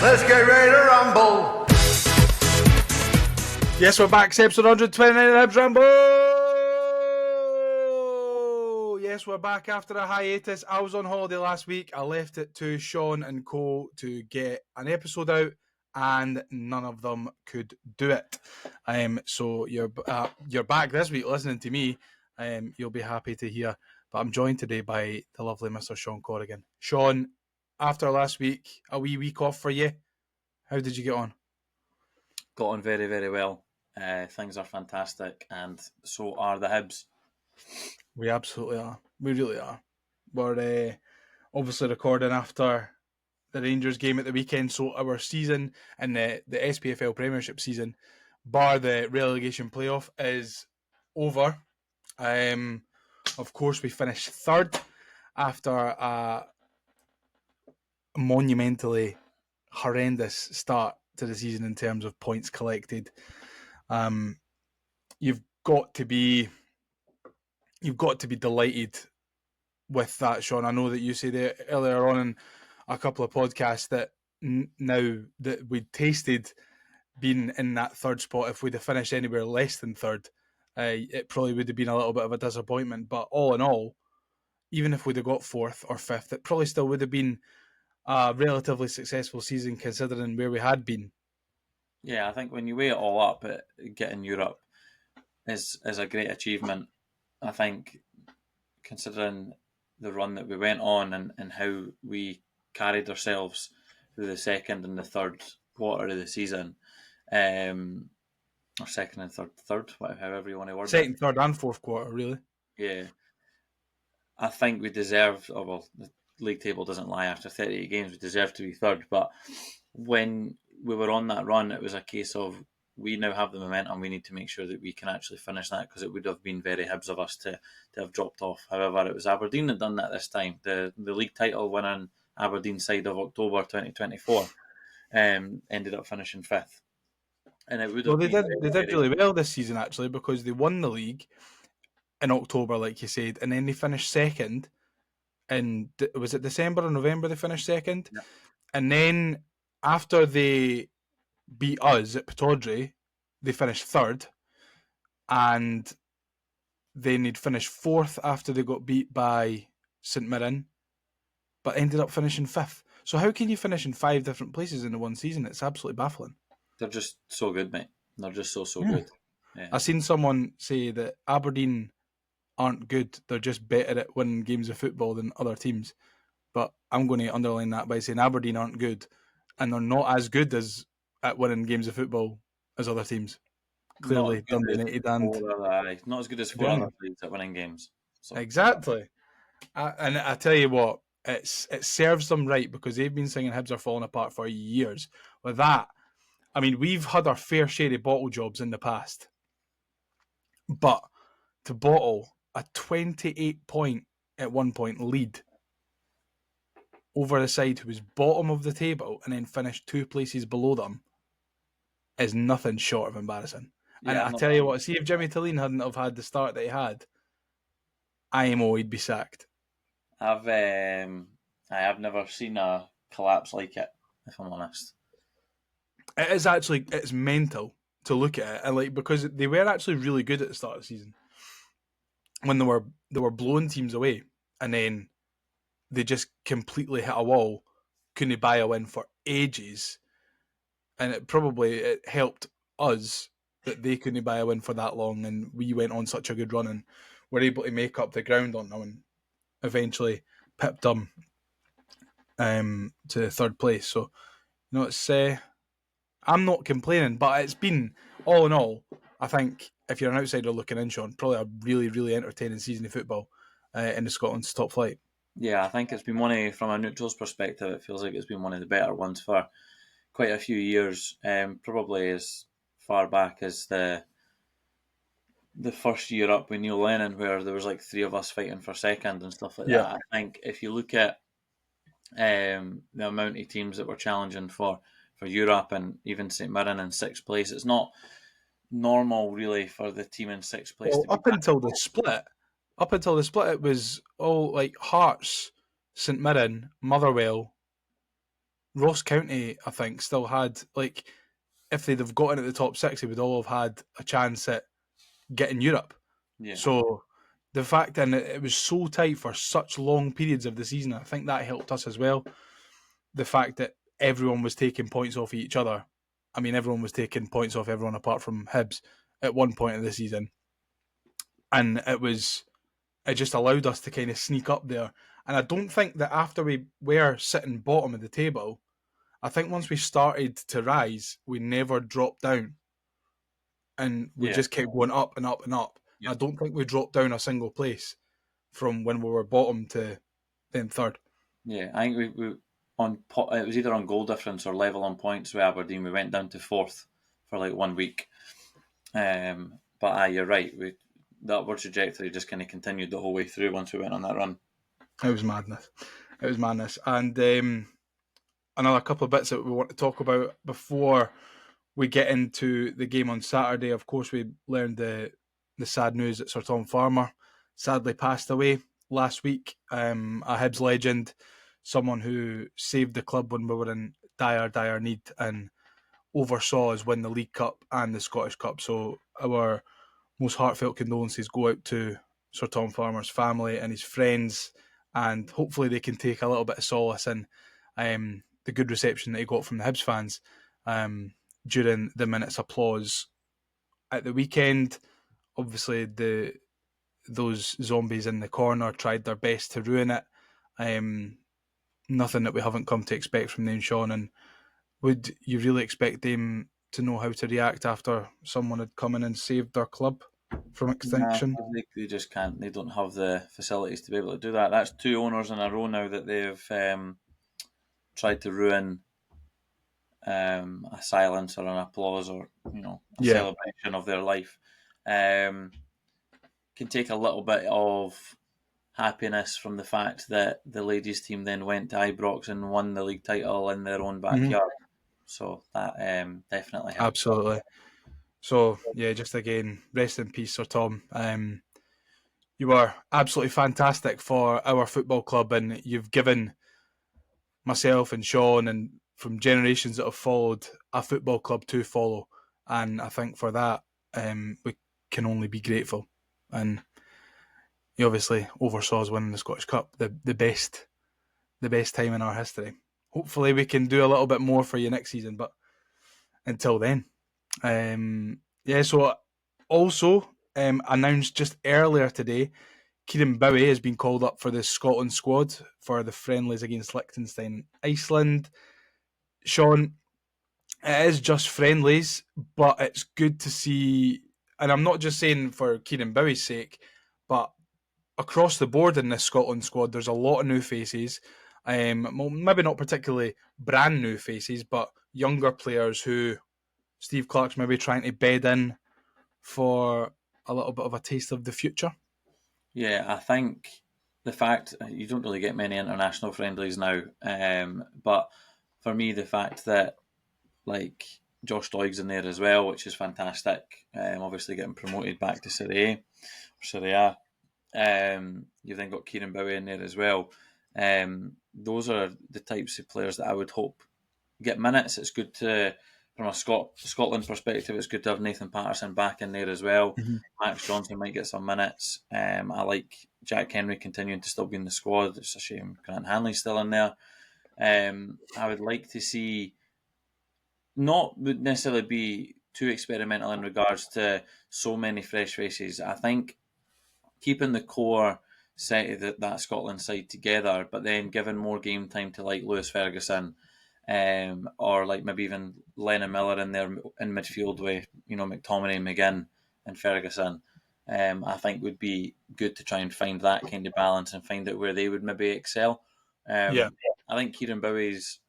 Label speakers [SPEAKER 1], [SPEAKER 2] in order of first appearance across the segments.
[SPEAKER 1] Let's get ready to rumble.
[SPEAKER 2] Yes, we're back. It's episode 129 of Hibs Ramble. Yes, we're back after a hiatus. I was on holiday last week. I left it to Shaun and Co to get an episode out, and none of them could do it. So you're back this week listening to me. You'll be happy to hear. But I'm joined today by the lovely Mr. Shaun Corrigan. Shaun, after last week, a wee week off for you. How did you get on?
[SPEAKER 3] Got on very, very well. Things are fantastic, and so are the Hibs.
[SPEAKER 2] We absolutely are. We really are. We're obviously recording after the Rangers game at the weekend, so our season in the SPFL Premiership season, bar the relegation playoff, is over. Of course, we finished third after a monumentally horrendous start to the season in terms of points collected. You've got to be delighted with that, Shaun. I know that you said it earlier on in a couple of podcasts that now that we'd tasted being in that third spot, if we'd have finished anywhere less than third, it probably would have been a little bit of a disappointment. But all in all, even if we'd have got fourth or fifth, it probably still would have been a relatively successful season considering where we had been.
[SPEAKER 3] Yeah, I think when you weigh it all up, getting Europe is a great achievement. I think considering the run that we went on and how we carried ourselves through the second and the third quarter of the season, or second and third, however you want to word it.
[SPEAKER 2] Second, third, and fourth quarter, really.
[SPEAKER 3] Yeah, I think we deserve. Oh well, the league table doesn't lie. After 38 games, we deserve to be third. But when we were on that run, it was a case of we now have the momentum. We need to make sure that we can actually finish that, because it would have been very Hibs of us to have dropped off. However, it was Aberdeen that done that this time. The league title winning Aberdeen side of October 2024 ended up finishing fifth. And it would have
[SPEAKER 2] Well, they did really
[SPEAKER 3] very
[SPEAKER 2] well this season, actually, because they won the league in October, like you said, and then they finished second in, was it December or November they finished second?
[SPEAKER 3] Yeah.
[SPEAKER 2] And then after they beat us at Pittodrie, they finished third, and then they'd finished fourth after they got beat by St Mirren, but ended up finishing fifth. So how can you finish in 5 different places in the one season? It's absolutely baffling.
[SPEAKER 3] They're just so good, mate. They're just so
[SPEAKER 2] Yeah.
[SPEAKER 3] good. Yeah.
[SPEAKER 2] I've seen someone say that Aberdeen aren't good, they're just better at winning games of football than other teams. But I'm going to underline that by saying Aberdeen aren't good, and they're not as good as at winning games of football as other teams. Clearly, Dundee United and
[SPEAKER 3] not as good as 4 other leagues at winning games. So.
[SPEAKER 2] Exactly. And I tell you what, it serves them right, because they've been singing Hibs are falling apart for years. With that, I mean, we've had our fair share of bottle jobs in the past, but to bottle a 28 point at one point lead over a side who was bottom of the table and then finished 2 places below them is nothing short of embarrassing. And I tell you what, see if Jimmy Tilleen hadn't have had the start that he had, IMO, he'd be sacked.
[SPEAKER 3] I have never seen a collapse like it, if I'm honest.
[SPEAKER 2] It is actually, it's mental to look at it, and like, because they were actually really good at the start of the season when they were blowing teams away, and then they just completely hit a wall, couldn't buy a win for ages, and it helped us that they couldn't buy a win for that long, and we went on such a good run and were able to make up the ground on them and eventually pipped them to third place. So, it's I'm not complaining, but it's been, all in all, I think if you're an outsider looking in, Shaun, probably a really, really entertaining season of football in the Scotland's top flight.
[SPEAKER 3] Yeah, I think it's been from a neutral's perspective, it feels like it's been one of the better ones for quite a few years, probably as far back as the first year up with Neil Lennon, where there was like 3 of us fighting for second and stuff like that. I think if you look at the amount of teams that were challenging for Europe, and even St Mirren in 6th place, it's not normal really for the team in 6th place.
[SPEAKER 2] Well, up until the split, it was all like Hearts, St Mirren, Motherwell, Ross County, I think, still had, like, if they'd have got in at the top 6, they would all have had a chance at getting Europe.
[SPEAKER 3] Yeah.
[SPEAKER 2] So the fact that it was so tight for such long periods of the season, I think that helped us as well. The fact that everyone was taking points off each other. I mean, everyone was taking points off everyone apart from Hibs at one point of the season. And it just allowed us to kind of sneak up there. And I don't think that after we were sitting bottom of the table, I think once we started to rise, we never dropped down. And we just kept going up and up and up.
[SPEAKER 3] Yeah.
[SPEAKER 2] I don't think we dropped down a single place from when we were bottom to then third.
[SPEAKER 3] Yeah, I think we it was either on goal difference or level on points with Aberdeen. We went down to 4th for like 1 week. But you're right. The upward trajectory just kind of continued the whole way through once we went on that run.
[SPEAKER 2] It was madness. It was madness. And another couple of bits that we want to talk about before we get into the game on Saturday. Of course, we learned the sad news that Sir Tom Farmer sadly passed away last week. A Hibs legend, someone who saved the club when we were in dire need and oversaw us win the League Cup and the Scottish Cup. So our most heartfelt condolences go out to Sir Tom Farmer's family and his friends, and hopefully they can take a little bit of solace in the good reception that he got from the Hibs fans during the minute's applause at the weekend. Obviously, those zombies in the corner tried their best to ruin it. Nothing that we haven't come to expect from them, Shaun. And would you really expect them to know how to react after someone had come in and saved their club from extinction?
[SPEAKER 3] They just can't. They don't have the facilities to be able to do that. That's 2 owners in a row now that they've tried to ruin a silence or an applause or a celebration of their life. Can take a little bit of happiness from the fact that the ladies' team then went to Ibrox and won the league title in their own backyard. So that definitely helped.
[SPEAKER 2] Absolutely. So, yeah, just again, rest in peace, Sir Tom. You were absolutely fantastic for our football club, and you've given myself and Shaun and from generations that have followed a football club to follow. And I think for that, we can only be grateful. And he obviously oversaw us winning the Scottish Cup, the best time in our history. Hopefully we can do a little bit more for you next season, but until then. So also announced just earlier today, Kieran Bowie has been called up for the Scotland squad for the friendlies against Liechtenstein and Iceland. Shaun, it is just friendlies, but it's good to see, and I'm not just saying for Kieran Bowie's sake, but across the board in this Scotland squad, there's a lot of new faces. Maybe not particularly brand new faces, but younger players who Steve Clarke's maybe trying to bed in for a little bit of a taste of the future.
[SPEAKER 3] Yeah, I think the fact you don't really get many international friendlies now, but for me, the fact that like Josh Doig's in there as well, which is fantastic. Obviously getting promoted back to Serie A. You've then got Kieran Bowie in there as well. Those are the types of players that I would hope get minutes. It's good to, from a Scotland perspective, it's good to have Nathan Patterson back in there as well.
[SPEAKER 2] Mm-hmm.
[SPEAKER 3] Max Johnson might get some minutes. I like Jack Henry continuing to still be in the squad. It's a shame Grant Hanley's still in there. I would like to see, not would necessarily be too experimental in regards to so many fresh faces. I think keeping the core set of that Scotland side together, but then giving more game time to like Lewis Ferguson, or like maybe even Lennon Miller in there in midfield with McTominay, McGinn, and Ferguson. I think would be good to try and find that kind of balance and find out where they would maybe excel. I think Kieran Bowie's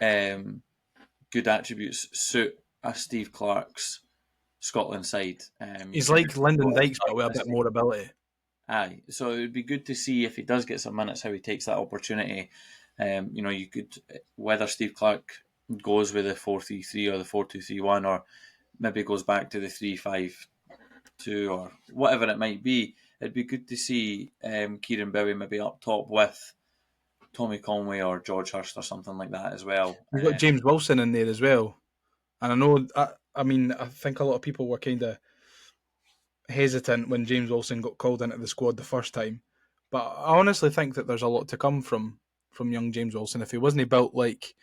[SPEAKER 3] good attributes suit a Steve Clarke's Scotland side.
[SPEAKER 2] He's like Lyndon Dykes, but with a bit more ability.
[SPEAKER 3] Aye, so it would be good to see if he does get some minutes, how he takes that opportunity. You could, whether Steve Clarke goes with the 4-3-3 or the 4-2-3-1, or maybe goes back to the 3-5-2 or whatever it might be. It'd be good to see Kieran Bowie maybe up top with Tommy Conway or George Hurst or something like that as well.
[SPEAKER 2] You've got James Wilson in there as well. And I know, I think a lot of people were kind of hesitant when James Wilson got called into the squad the first time. But I honestly think that there's a lot to come from young James Wilson. If he wasn't built like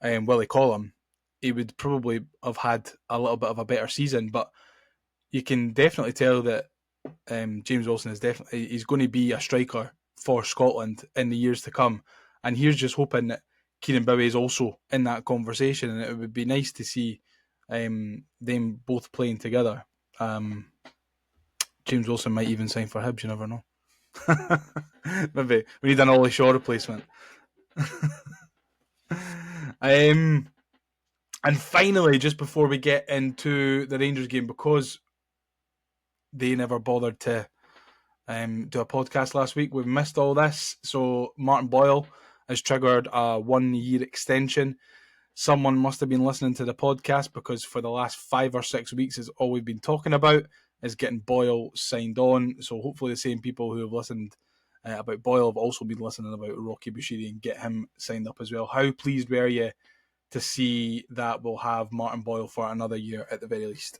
[SPEAKER 2] Willie Collum, he would probably have had a little bit of a better season. But you can definitely tell that James Wilson he's going to be a striker for Scotland in the years to come. And here's just hoping that Kieran Bowie is also in that conversation, and it would be nice to see them both playing together. James Wilson might even sign for Hibs, you never know. Maybe we need an Ollie Shaw replacement. And finally, just before we get into the Rangers game, because they never bothered to do a podcast last week, we've missed all this. So Martin Boyle has triggered a 1-year extension. Someone must have been listening to the podcast, because for the last 5 or 6 weeks is all we've been talking about is getting Boyle signed on. So hopefully the same people who have listened about Boyle have also been listening about Rocky Bushiri and get him signed up as well. How pleased were you to see that we'll have Martin Boyle for another year at the very least?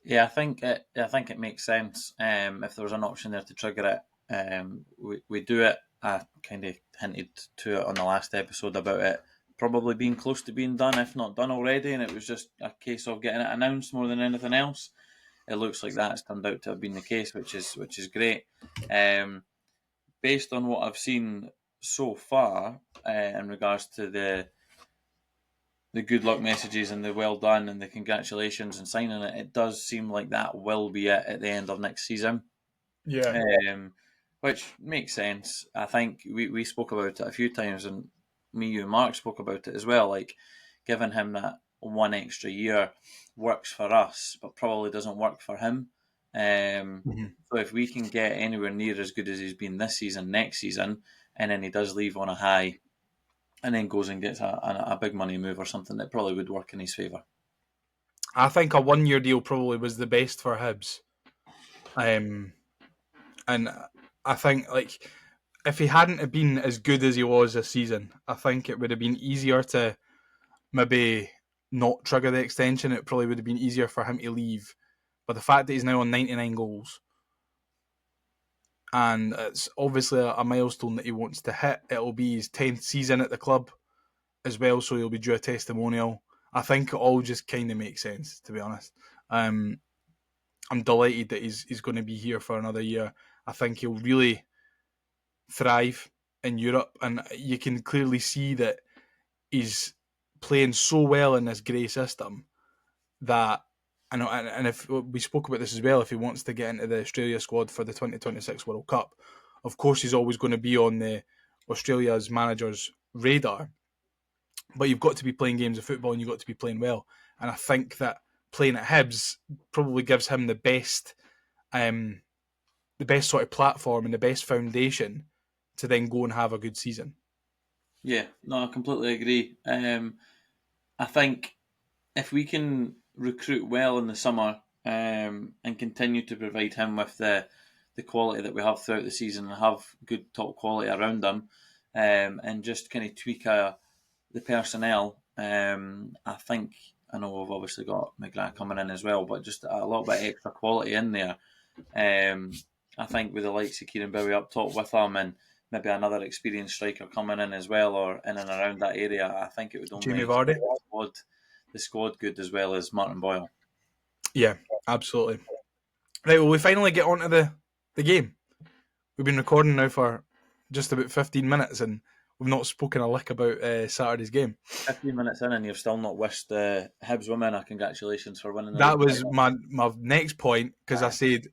[SPEAKER 3] Yeah, I think it makes sense. If there was an option there to trigger it, we do it. I kind of hinted to it on the last episode about it probably being close to being done, if not done already, and it was just a case of getting it announced more than anything else. It looks like that's turned out to have been the case, which is great. Based on what I've seen so far in regards to the good luck messages and the well done and the congratulations and signing it, it does seem like that will be it at the end of next season.
[SPEAKER 2] Yeah.
[SPEAKER 3] Which makes sense. I think we spoke about it a few times, and me, you, and Mark spoke about it as well. Like, giving him that 1 extra year works for us, but probably doesn't work for him. So if we can get anywhere near as good as he's been this season, next season, and then he does leave on a high, and then goes and gets a big money move or something, that probably would work in his favour.
[SPEAKER 2] I think a 1-year deal probably was the best for Hibs. And I think, like, if he hadn't have been as good as he was this season, I think it would have been easier to maybe not trigger the extension. It probably would have been easier for him to leave. But the fact that he's now on 99 goals, and it's obviously a milestone that he wants to hit, it'll be his 10th season at the club as well, so he'll be due a testimonial. I think it all just kind of makes sense, to be honest. I'm delighted that he's going to be here for another year. I think he'll really thrive in Europe, and you can clearly see that he's playing so well in this grey system that, and if we spoke about this as well, if he wants to get into the Australia squad for the 2026 World Cup, of course he's always going to be on the Australia's manager's radar. But you've got to be playing games of football, and you've got to be playing well. And I think that playing at Hibs probably gives him the best sort of platform and the best foundation to then go and have a good season.
[SPEAKER 3] Yeah, no, I completely agree. I think if we can recruit well in the summer and continue to provide him with the quality that we have throughout the season and have good top quality around him, and just kind of tweak the personnel, I think, I know we've obviously got McGrath coming in as well, but just a little bit extra quality in there. I think with the likes of Kieran Bowie up top with him, and maybe another experienced striker coming in as well, or in and around that area, I think it would only
[SPEAKER 2] Jamie
[SPEAKER 3] make
[SPEAKER 2] Vardy.
[SPEAKER 3] the squad good, as well as Martin Boyle.
[SPEAKER 2] Yeah, absolutely. Right, well, we finally get on to the game. We've been recording now for just about 15 minutes, and we've not spoken a lick about Saturday's game.
[SPEAKER 3] 15 minutes in, and you've still not wished Hibs women a congratulations for winning the
[SPEAKER 2] That
[SPEAKER 3] league.
[SPEAKER 2] was my next point, because I said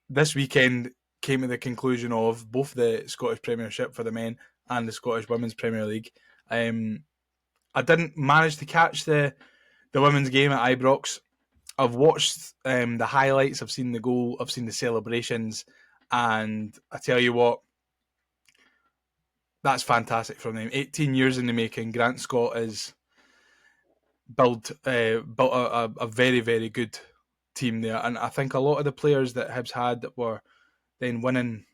[SPEAKER 2] this weekend came to the conclusion of both the Scottish Premiership for the men and the Scottish Women's Premier League. I didn't manage to catch the women's game at Ibrox. I've watched the highlights, I've seen the goal, I've seen the celebrations, and I tell you what, that's fantastic from them. 18 years in the making. Grant Scott has built a very, very good team there, and I think a lot of the players that Hibs had that were then winning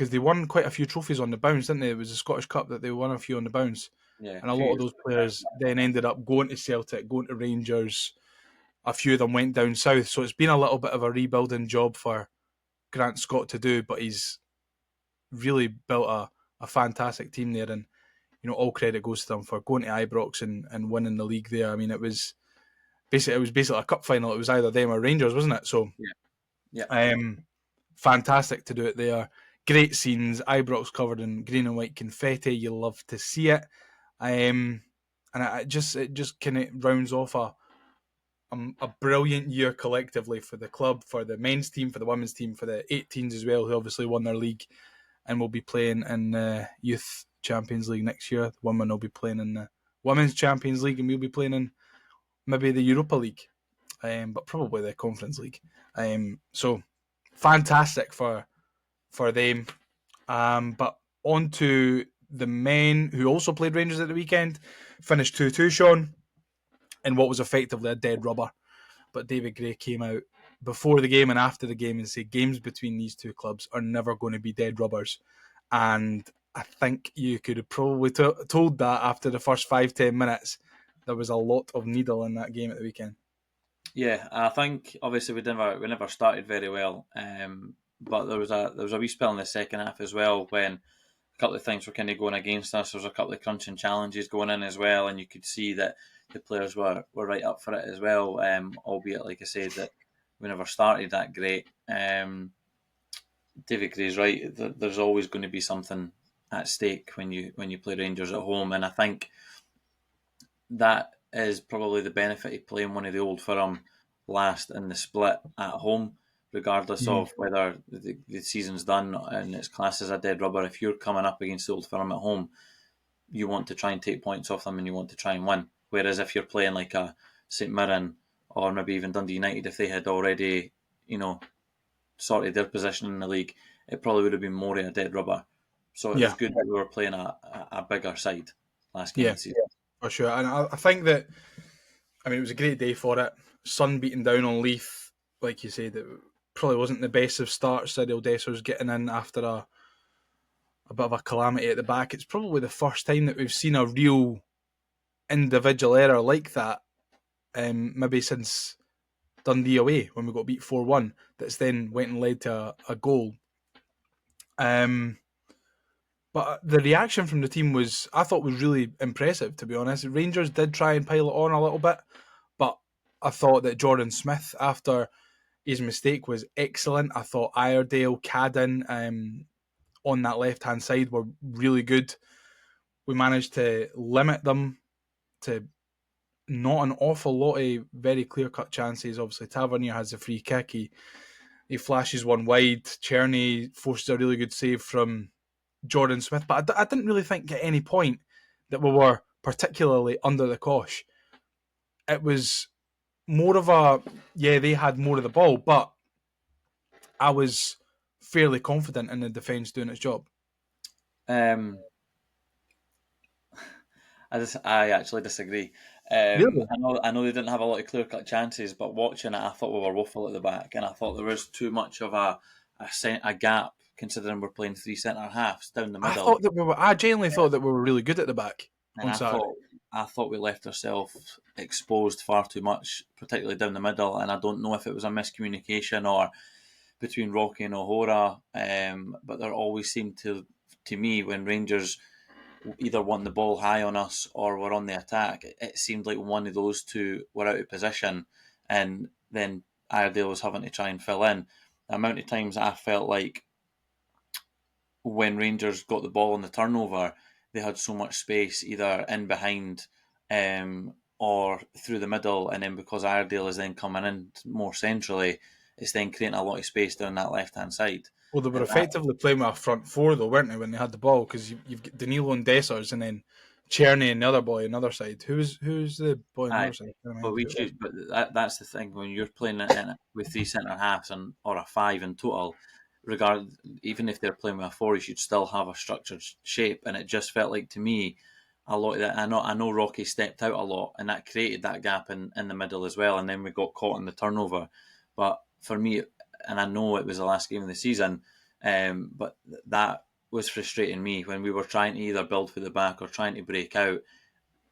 [SPEAKER 2] because they won quite a few trophies on the bounce, didn't they? It was the Scottish Cup that they won a few on the bounce.
[SPEAKER 3] Yeah,
[SPEAKER 2] And a
[SPEAKER 3] a few
[SPEAKER 2] lot of
[SPEAKER 3] years
[SPEAKER 2] those
[SPEAKER 3] ago.
[SPEAKER 2] players then ended up going to Celtic, going to Rangers. A few of them went down south. So it's been a little bit of a rebuilding job for Grant Scott to do, but he's really built a fantastic team there. And, all credit goes to them for going to Ibrox and winning the league there. I mean, it was basically a cup final. It was either them or Rangers, wasn't it? So,
[SPEAKER 3] Yeah.
[SPEAKER 2] fantastic to do it there. Great scenes. Ibrox covered in green and white confetti. You love to see it. And it just kind of rounds off a brilliant year collectively for the club, for the men's team, for the women's team, for the 18s as well, who obviously won their league and will be playing in the Youth Champions League next year. The women will be playing in the Women's Champions League, and we'll be playing in maybe the Europa League, but probably the Conference League. So fantastic for them. But on to the men who also played Rangers at the weekend. Finished 2-2, Shaun, in what was effectively a dead rubber. But David Gray came out before the game and after the game and said games between these two clubs are never going to be dead rubbers. And I think you could have probably told that after the first 5-10 minutes. There was a lot of needle in that game at the weekend.
[SPEAKER 3] Yeah, I think obviously we never started very well, but there was a wee spell in the second half as well when a couple of things were kind of going against us. There was a couple of crunching challenges going in as well, and you could see that the players were right up for it as well. Albeit, like I said, that we never started that great. David Gray's right. There's always going to be something at stake when you play Rangers at home, and I think that is probably the benefit of playing one of the old firm last in the split at home, regardless of whether the season's done and it's classed as a dead rubber. If you're coming up against the old firm at home, you want to try and take points off them and you want to try and win. Whereas if you're playing like a St Mirren or maybe even Dundee United, if they had already, sorted their position in the league, it probably would have been more of a dead rubber. So it was good that we were playing a bigger side last game of the season.
[SPEAKER 2] For sure. And I think that, it was a great day for it. Sun beating down on Leith, like you said, it probably wasn't the best of starts. Cyril Desser's getting in after a bit of a calamity at the back. It's probably the first time that we've seen a real individual error like that, maybe since Dundee away when we got beat 4-1, that's then went and led to a goal. But the reaction from the team I thought was really impressive, to be honest. Rangers did try and pile it on a little bit, but I thought that Jordan Smith, after his mistake, was excellent. I thought Iredale, Cadden on that left-hand side were really good. We managed to limit them to not an awful lot of very clear-cut chances. Obviously, Tavernier has a free kick. He flashes one wide. Czerny forces a really good save from Jordan Smith. But I didn't really think at any point that we were particularly under the cosh. It was more of they had more of the ball, but I was fairly confident in the defence doing its job.
[SPEAKER 3] I actually disagree.
[SPEAKER 2] Really?
[SPEAKER 3] I know they didn't have a lot of clear cut chances, but watching it, I thought we were woeful at the back, and I thought there was too much of a gap considering we're playing three centre halves down the middle.
[SPEAKER 2] I genuinely thought that we were really good at the back on Saturday.
[SPEAKER 3] I thought we left ourselves exposed far too much, particularly down the middle, and I don't know if it was a miscommunication or between Rocky and O'Hora, but there always seemed to me when Rangers either won the ball high on us or were on the attack, it seemed like one of those two were out of position, and then Iredale was having to try and fill in. The amount of times I felt like when Rangers got the ball on the turnover, they had so much space either in behind or through the middle, and then because Iredale is then coming in more centrally, it's then creating a lot of space down that left-hand side.
[SPEAKER 2] Well, they were effectively playing with a front four, though, weren't they, when they had the ball? Because you've got Danilo and Dessers, and then Czerny and the other boy on the other side. Who's the boy on the other side?
[SPEAKER 3] But that's the thing, when you're playing with three centre halves or a five in total, even if they're playing with a four, you should still have a structured shape. And it just felt like, to me, a lot of that. I know Rocky stepped out a lot, and that created that gap in the middle as well. And then we got caught in the turnover. But for me, and I know it was the last game of the season, But that was frustrating me when we were trying to either build for the back or trying to break out.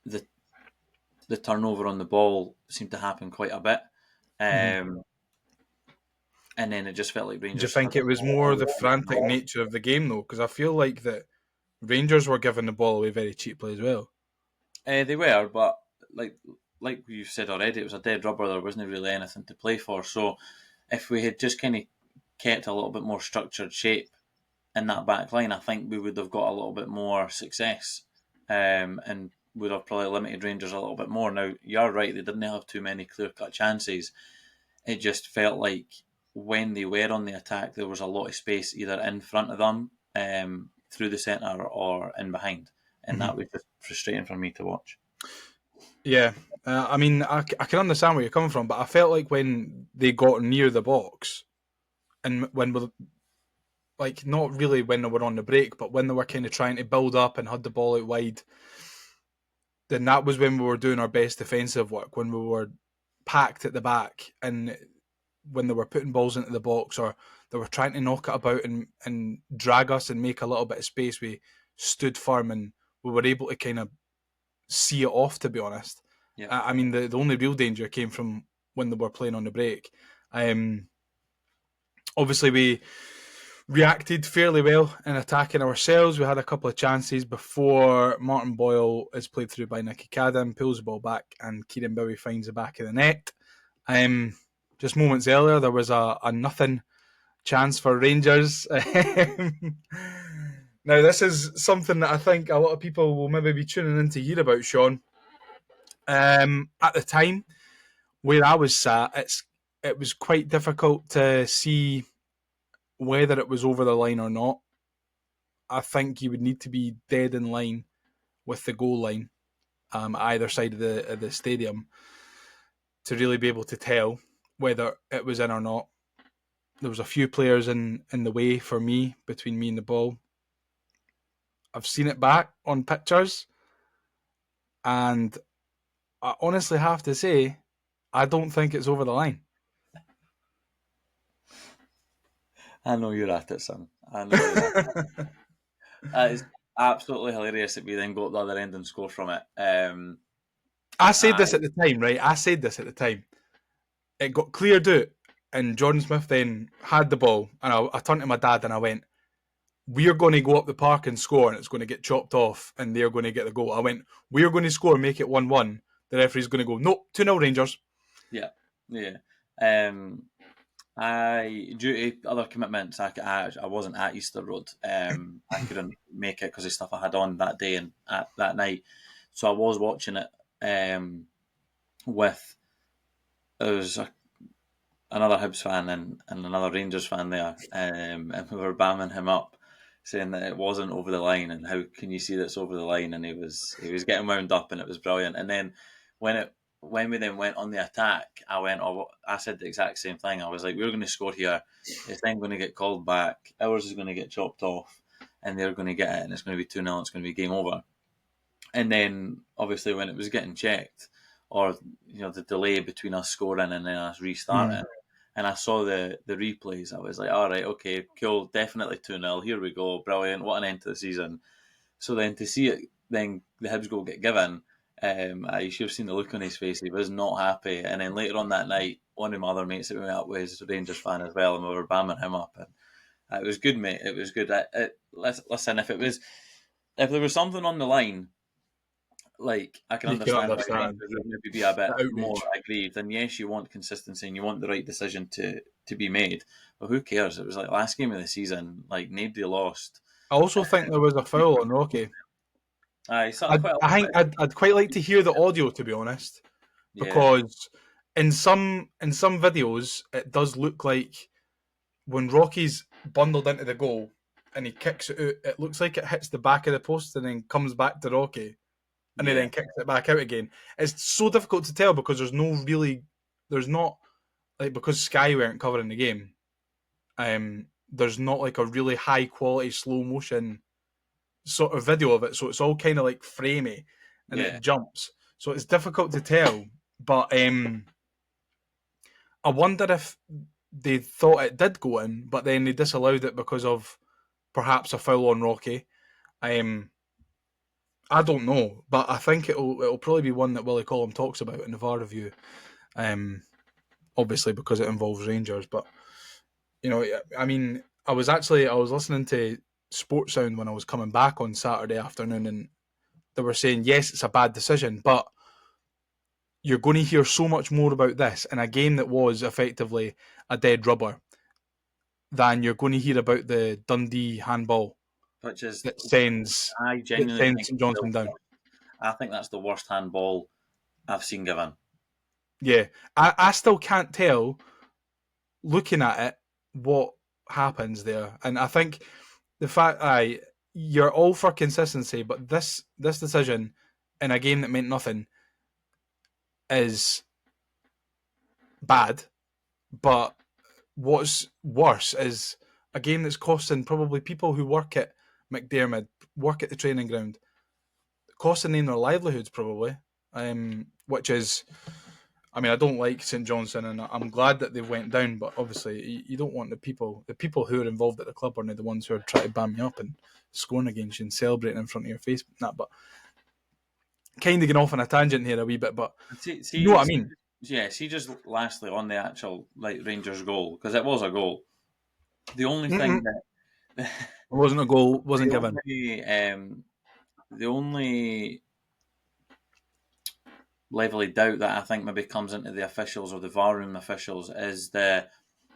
[SPEAKER 3] The turnover on the ball seemed to happen quite a bit. And then it just felt like
[SPEAKER 2] Do you
[SPEAKER 3] Rangers had
[SPEAKER 2] think it was more the frantic nature of the game, though? Because I feel like that Rangers were giving the ball away very cheaply as well.
[SPEAKER 3] They were, but like you've said already, it was a dead rubber. There wasn't really anything to play for. So if we had just kind of kept a little bit more structured shape in that back line, I think we would have got a little bit more success, and would have probably limited Rangers a little bit more. Now, you're right, they didn't have too many clear-cut chances. It just felt like when they were on the attack, there was a lot of space either in front of them, through the centre, or in behind. And that was just frustrating for me to watch.
[SPEAKER 2] Yeah. I mean, I can understand where you're coming from, but I felt like when they got near the box, and when we like, not really when they were on the break, but when they were kind of trying to build up and had the ball out wide, then that was when we were doing our best defensive work, when we were packed at the back, and when they were putting balls into the box, or they were trying to knock it about and drag us and make a little bit of space, we stood firm and we were able to kind of see it off, to be honest.
[SPEAKER 3] Yeah.
[SPEAKER 2] I mean, the only real danger came from when they were playing on the break. Obviously, we reacted fairly well in attacking ourselves. We had a couple of chances before Martin Boyle is played through by Nicky Cadden, pulls the ball back, and Kieran Bowie finds the back of the net. Just moments earlier, there was a nothing chance for Rangers. Now, this is something that I think a lot of people will maybe be tuning in to hear about, Shaun. At the time, where I was sat, it was quite difficult to see whether it was over the line or not. I think you would need to be dead in line with the goal line, either side of the stadium, to really be able to tell whether it was in or not. There was a few players in the way for me, between me and the ball. I've seen it back on pictures, and I honestly have to say, I don't think it's over the line.
[SPEAKER 3] I know you're at it, son. I know you're at it. That is absolutely hilarious that we then go up the other end and score from it.
[SPEAKER 2] I said this at the time, right? I said this at the time. It got cleared out, and Jordan Smith then had the ball, and I turned to my dad and I went, "We're going to go up the park and score, and it's going to get chopped off, and they're going to get the goal." I went, "We're going to score, make it 1-1. The referee's going to go, nope, 2-0 Rangers."
[SPEAKER 3] Yeah. Due to other commitments, I wasn't at Easter Road. I couldn't make it because of stuff I had on that day and that night. So I was watching it with there was another Hibs fan and another Rangers fan there, and we were bamming him up, saying that it wasn't over the line and how can you see that's over the line, and he was getting wound up and it was brilliant. And then when we then went on the attack, I said the exact same thing. I was like, we're going to score here. It's then going to get called back. Ours is going to get chopped off, and they're going to get it, and it's going to be 2-0. It's going to be game over. And then, obviously, when it was getting checked, or the delay between us scoring and then us restarting, and I saw the replays, I was like, all right, okay, cool, definitely 2-0. Here we go, brilliant. What an end to the season. So then to see it, then the Hibs goal get given. You should have seen the look on his face. He was not happy. And then later on that night, one of my other mates that we met up with was a Rangers fan as well, and we were bamming him up. And it was good, mate. It was good. Listen, if there was something on the line, like I can understand why Rangers would maybe be a bit more aggrieved. And yes, you want consistency and you want the right decision to be made. But who cares? It was like last game of the season. Like nobody lost.
[SPEAKER 2] I also think there was a foul on Rocky.
[SPEAKER 3] I
[SPEAKER 2] think I'd quite like to hear the audio, to be honest, because in some videos it does look like when Rocky's bundled into the goal and he kicks it out, it looks like it hits the back of the post and then comes back to Rocky, and he then kicks it back out again. It's so difficult to tell because because Sky weren't covering the game. There's not like a really high quality slow motion sort of video of it, so it's all kind of like framey and it jumps, so it's difficult to tell. But I wonder if they thought it did go in, but then they disallowed it because of perhaps a foul on Rocky. I don't know, but I think it'll probably be one that Willie Collum talks about in the VAR review. Obviously because it involves Rangers, but I mean, I was listening to Sports Sound when I was coming back on Saturday afternoon, and they were saying yes, it's a bad decision, but you're going to hear so much more about this in a game that was effectively a dead rubber than you're going to hear about the Dundee handball
[SPEAKER 3] which is
[SPEAKER 2] that sends
[SPEAKER 3] I genuinely think
[SPEAKER 2] St Johnstone down.
[SPEAKER 3] I think that's the worst handball I've seen given.
[SPEAKER 2] Yeah, I still can't tell, looking at it, what happens there. And I think the fact you're all for consistency, but this decision in a game that meant nothing is bad. But what's worse is a game that's costing probably people who work at McDermott, work at the training ground, costing them their livelihoods probably, which is, I mean, I don't like St Johnstone, and I'm glad that they went down, but obviously you don't want the people who are involved at the club are now the ones who are trying to bam you up and scoring against you and celebrating in front of your face. But kind of getting off on a tangent here a wee bit, but you know what I mean?
[SPEAKER 3] Yeah, see, just lastly on the actual Rangers goal, because it was a goal. The only thing that
[SPEAKER 2] It wasn't a goal, wasn't given.
[SPEAKER 3] The only level of doubt that I think maybe comes into the officials or the VAR room officials is the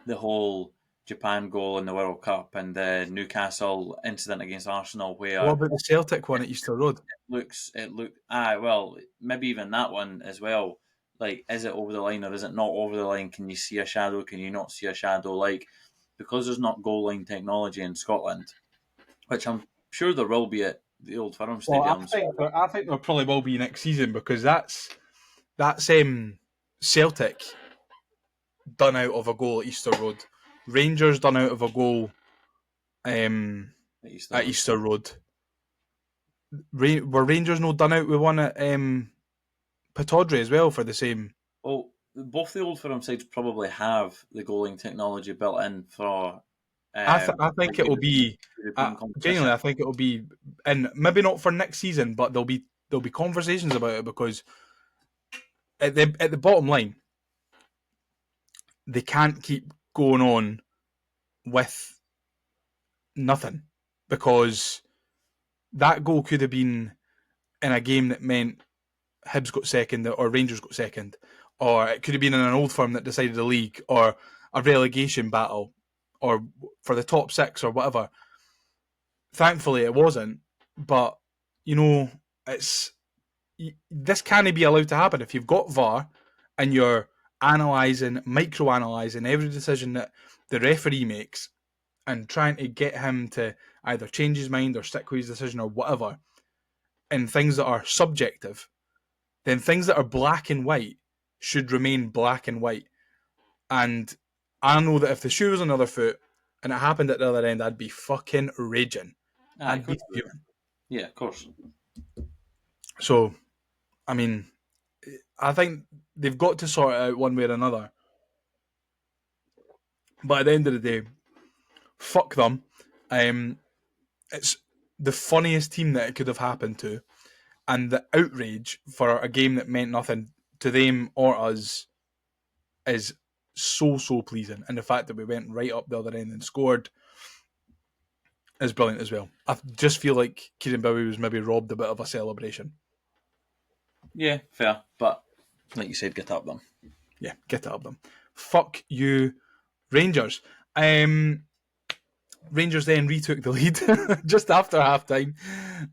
[SPEAKER 3] whole Japan goal in the World Cup and the Newcastle incident against Arsenal, where
[SPEAKER 2] What about the Celtic one at Easter Road?
[SPEAKER 3] Well, maybe even that one as well. Like, is it over the line or is it not over the line? Can you see a shadow? Can you not see a shadow? Like, because there's not goal line technology in Scotland, which I'm sure there will be at the Old Firm Stadiums.
[SPEAKER 2] I think there probably will be next season, because that's Celtic done out of a goal at Easter Road. Rangers done out of a goal at Easter Road. Were Rangers no done out with one at Pittodrie as well for the same?
[SPEAKER 3] Well, both the Old Firm sides probably have the goaling technology built in for.
[SPEAKER 2] I think it will be. Genuinely, I think it will be, and maybe not for next season, but there'll be conversations about it, because at the bottom line, they can't keep going on with nothing, because that goal could have been in a game that meant Hibs got second or Rangers got second, or it could have been in an Old Firm that decided the league, or a relegation battle, or for the top six or whatever. Thankfully, it wasn't, but this can't be allowed to happen. If you've got VAR and you're micro-analysing every decision that the referee makes and trying to get him to either change his mind or stick with his decision or whatever, in things that are subjective, then things that are black and white should remain black and white. And I know that if the shoe was on the other foot and it happened at the other end, I'd be fucking raging. I'd be fuming.
[SPEAKER 3] Yeah, of course.
[SPEAKER 2] So, I mean, I think they've got to sort it out one way or another. But at the end of the day, fuck them. It's the funniest team that it could have happened to, and the outrage for a game that meant nothing to them or us is so pleasing. And the fact that we went right up the other end and scored is brilliant as well. I just feel like Kieran Bowie was maybe robbed a bit of a celebration.
[SPEAKER 3] Yeah, fair. But like you said, get up them.
[SPEAKER 2] Yeah, get up them. Fuck you, Rangers. Rangers then retook the lead just after half time.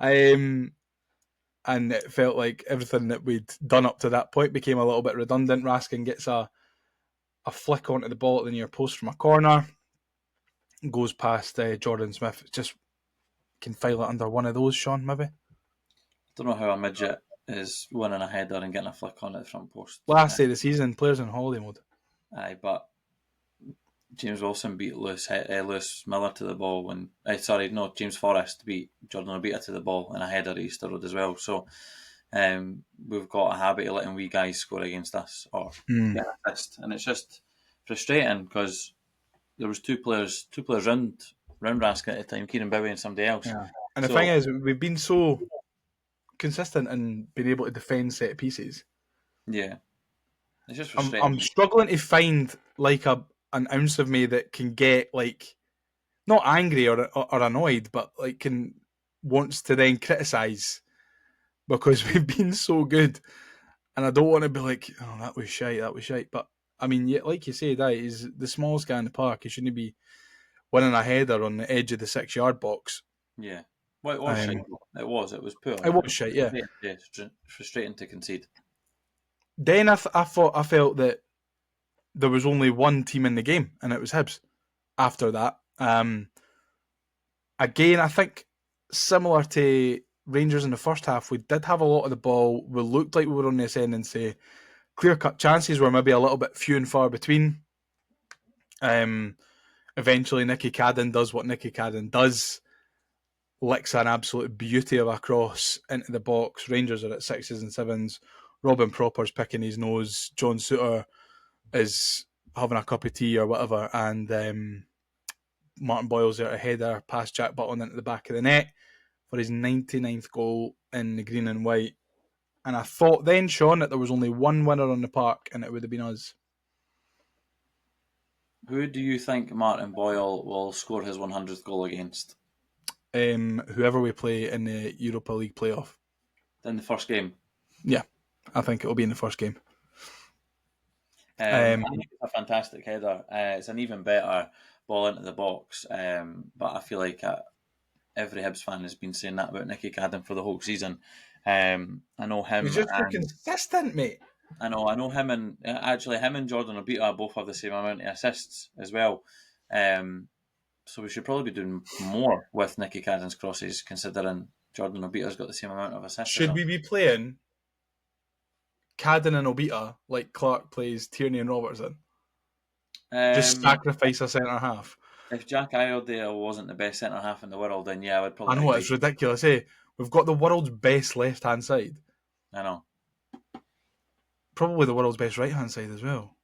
[SPEAKER 2] And it felt like everything that we'd done up to that point became a little bit redundant. Raskin gets a flick onto the ball at the near post from a corner, goes past Jordan Smith. Just can file it under one of those, Shaun, maybe?
[SPEAKER 3] I don't know how a midget is winning a header and getting a flick on at the front post.
[SPEAKER 2] Last day of the season, players in holiday mode.
[SPEAKER 3] Aye, but James Wilson beat Lewis Miller to the ball James Forrest beat Jordan Obita to the ball in a header at Easter Road as well. So we've got a habit of letting wee guys score against us or get an assist, and it's just frustrating because there was two players round Rask at the time, Kieran Bowie and somebody else.
[SPEAKER 2] Yeah. And the
[SPEAKER 3] So,
[SPEAKER 2] thing is, we've been so consistent in being able to defend set pieces.
[SPEAKER 3] yeah, it's just
[SPEAKER 2] I'm
[SPEAKER 3] frustrating.
[SPEAKER 2] struggling to find like an ounce of me that can get like not angry or annoyed, but like can wants to then criticise because we've been so good, and I don't want to be like, oh, that was shite. But I mean, yeah, like you say, that is the smallest guy in the park. He shouldn't be winning a header on the edge of the 6-yard box.
[SPEAKER 3] Yeah. Well, it was shite. It was poor.
[SPEAKER 2] It was shite, yeah.
[SPEAKER 3] Yeah, frustrating to concede.
[SPEAKER 2] Then I felt that there was only one team in the game, and it was Hibs. After that, again, I think similar to Rangers in the first half, we did have a lot of the ball. We looked like we were on the ascendancy. Clear-cut chances were maybe a little bit few and far between. Eventually, Nicky Cadden does what Nicky Cadden does. Licks an absolute beauty of a cross into the box. Rangers are at 6s and 7s. Robin Propper's picking his nose. John Souttar is having a cup of tea or whatever, and Martin Boyle's there to header past Jack Butland into the back of the net for his 99th goal in the green and white. And I thought then, Shaun, that there was only one winner on the park, and it would have been us.
[SPEAKER 3] Who do you think Martin Boyle will score his 100th goal against?
[SPEAKER 2] Whoever we play in the Europa League playoff.
[SPEAKER 3] In the first game?
[SPEAKER 2] Yeah, I think it'll be in the first game.
[SPEAKER 3] I think it's a fantastic header. It's an even better ball into the box. But I feel like every Hibs fan has been saying that about Nicky Cadden for the whole season. I know him.
[SPEAKER 2] He's just so consistent, mate.
[SPEAKER 3] I know him and actually him and Jordan Obita both have the same amount of assists as well. So we should probably be doing more with Nicky Cadden's crosses, considering Jordan Obita's got the same amount of assists.
[SPEAKER 2] Should we be playing Cadden and Obita like Clark plays Tierney and Robertson? Just sacrifice a centre half.
[SPEAKER 3] If Jack Iredale wasn't the best centre half in the world, then yeah, I would probably.
[SPEAKER 2] I know it's ridiculous. Eh? We've got the world's best left hand side.
[SPEAKER 3] I know.
[SPEAKER 2] Probably the world's best right hand side as well.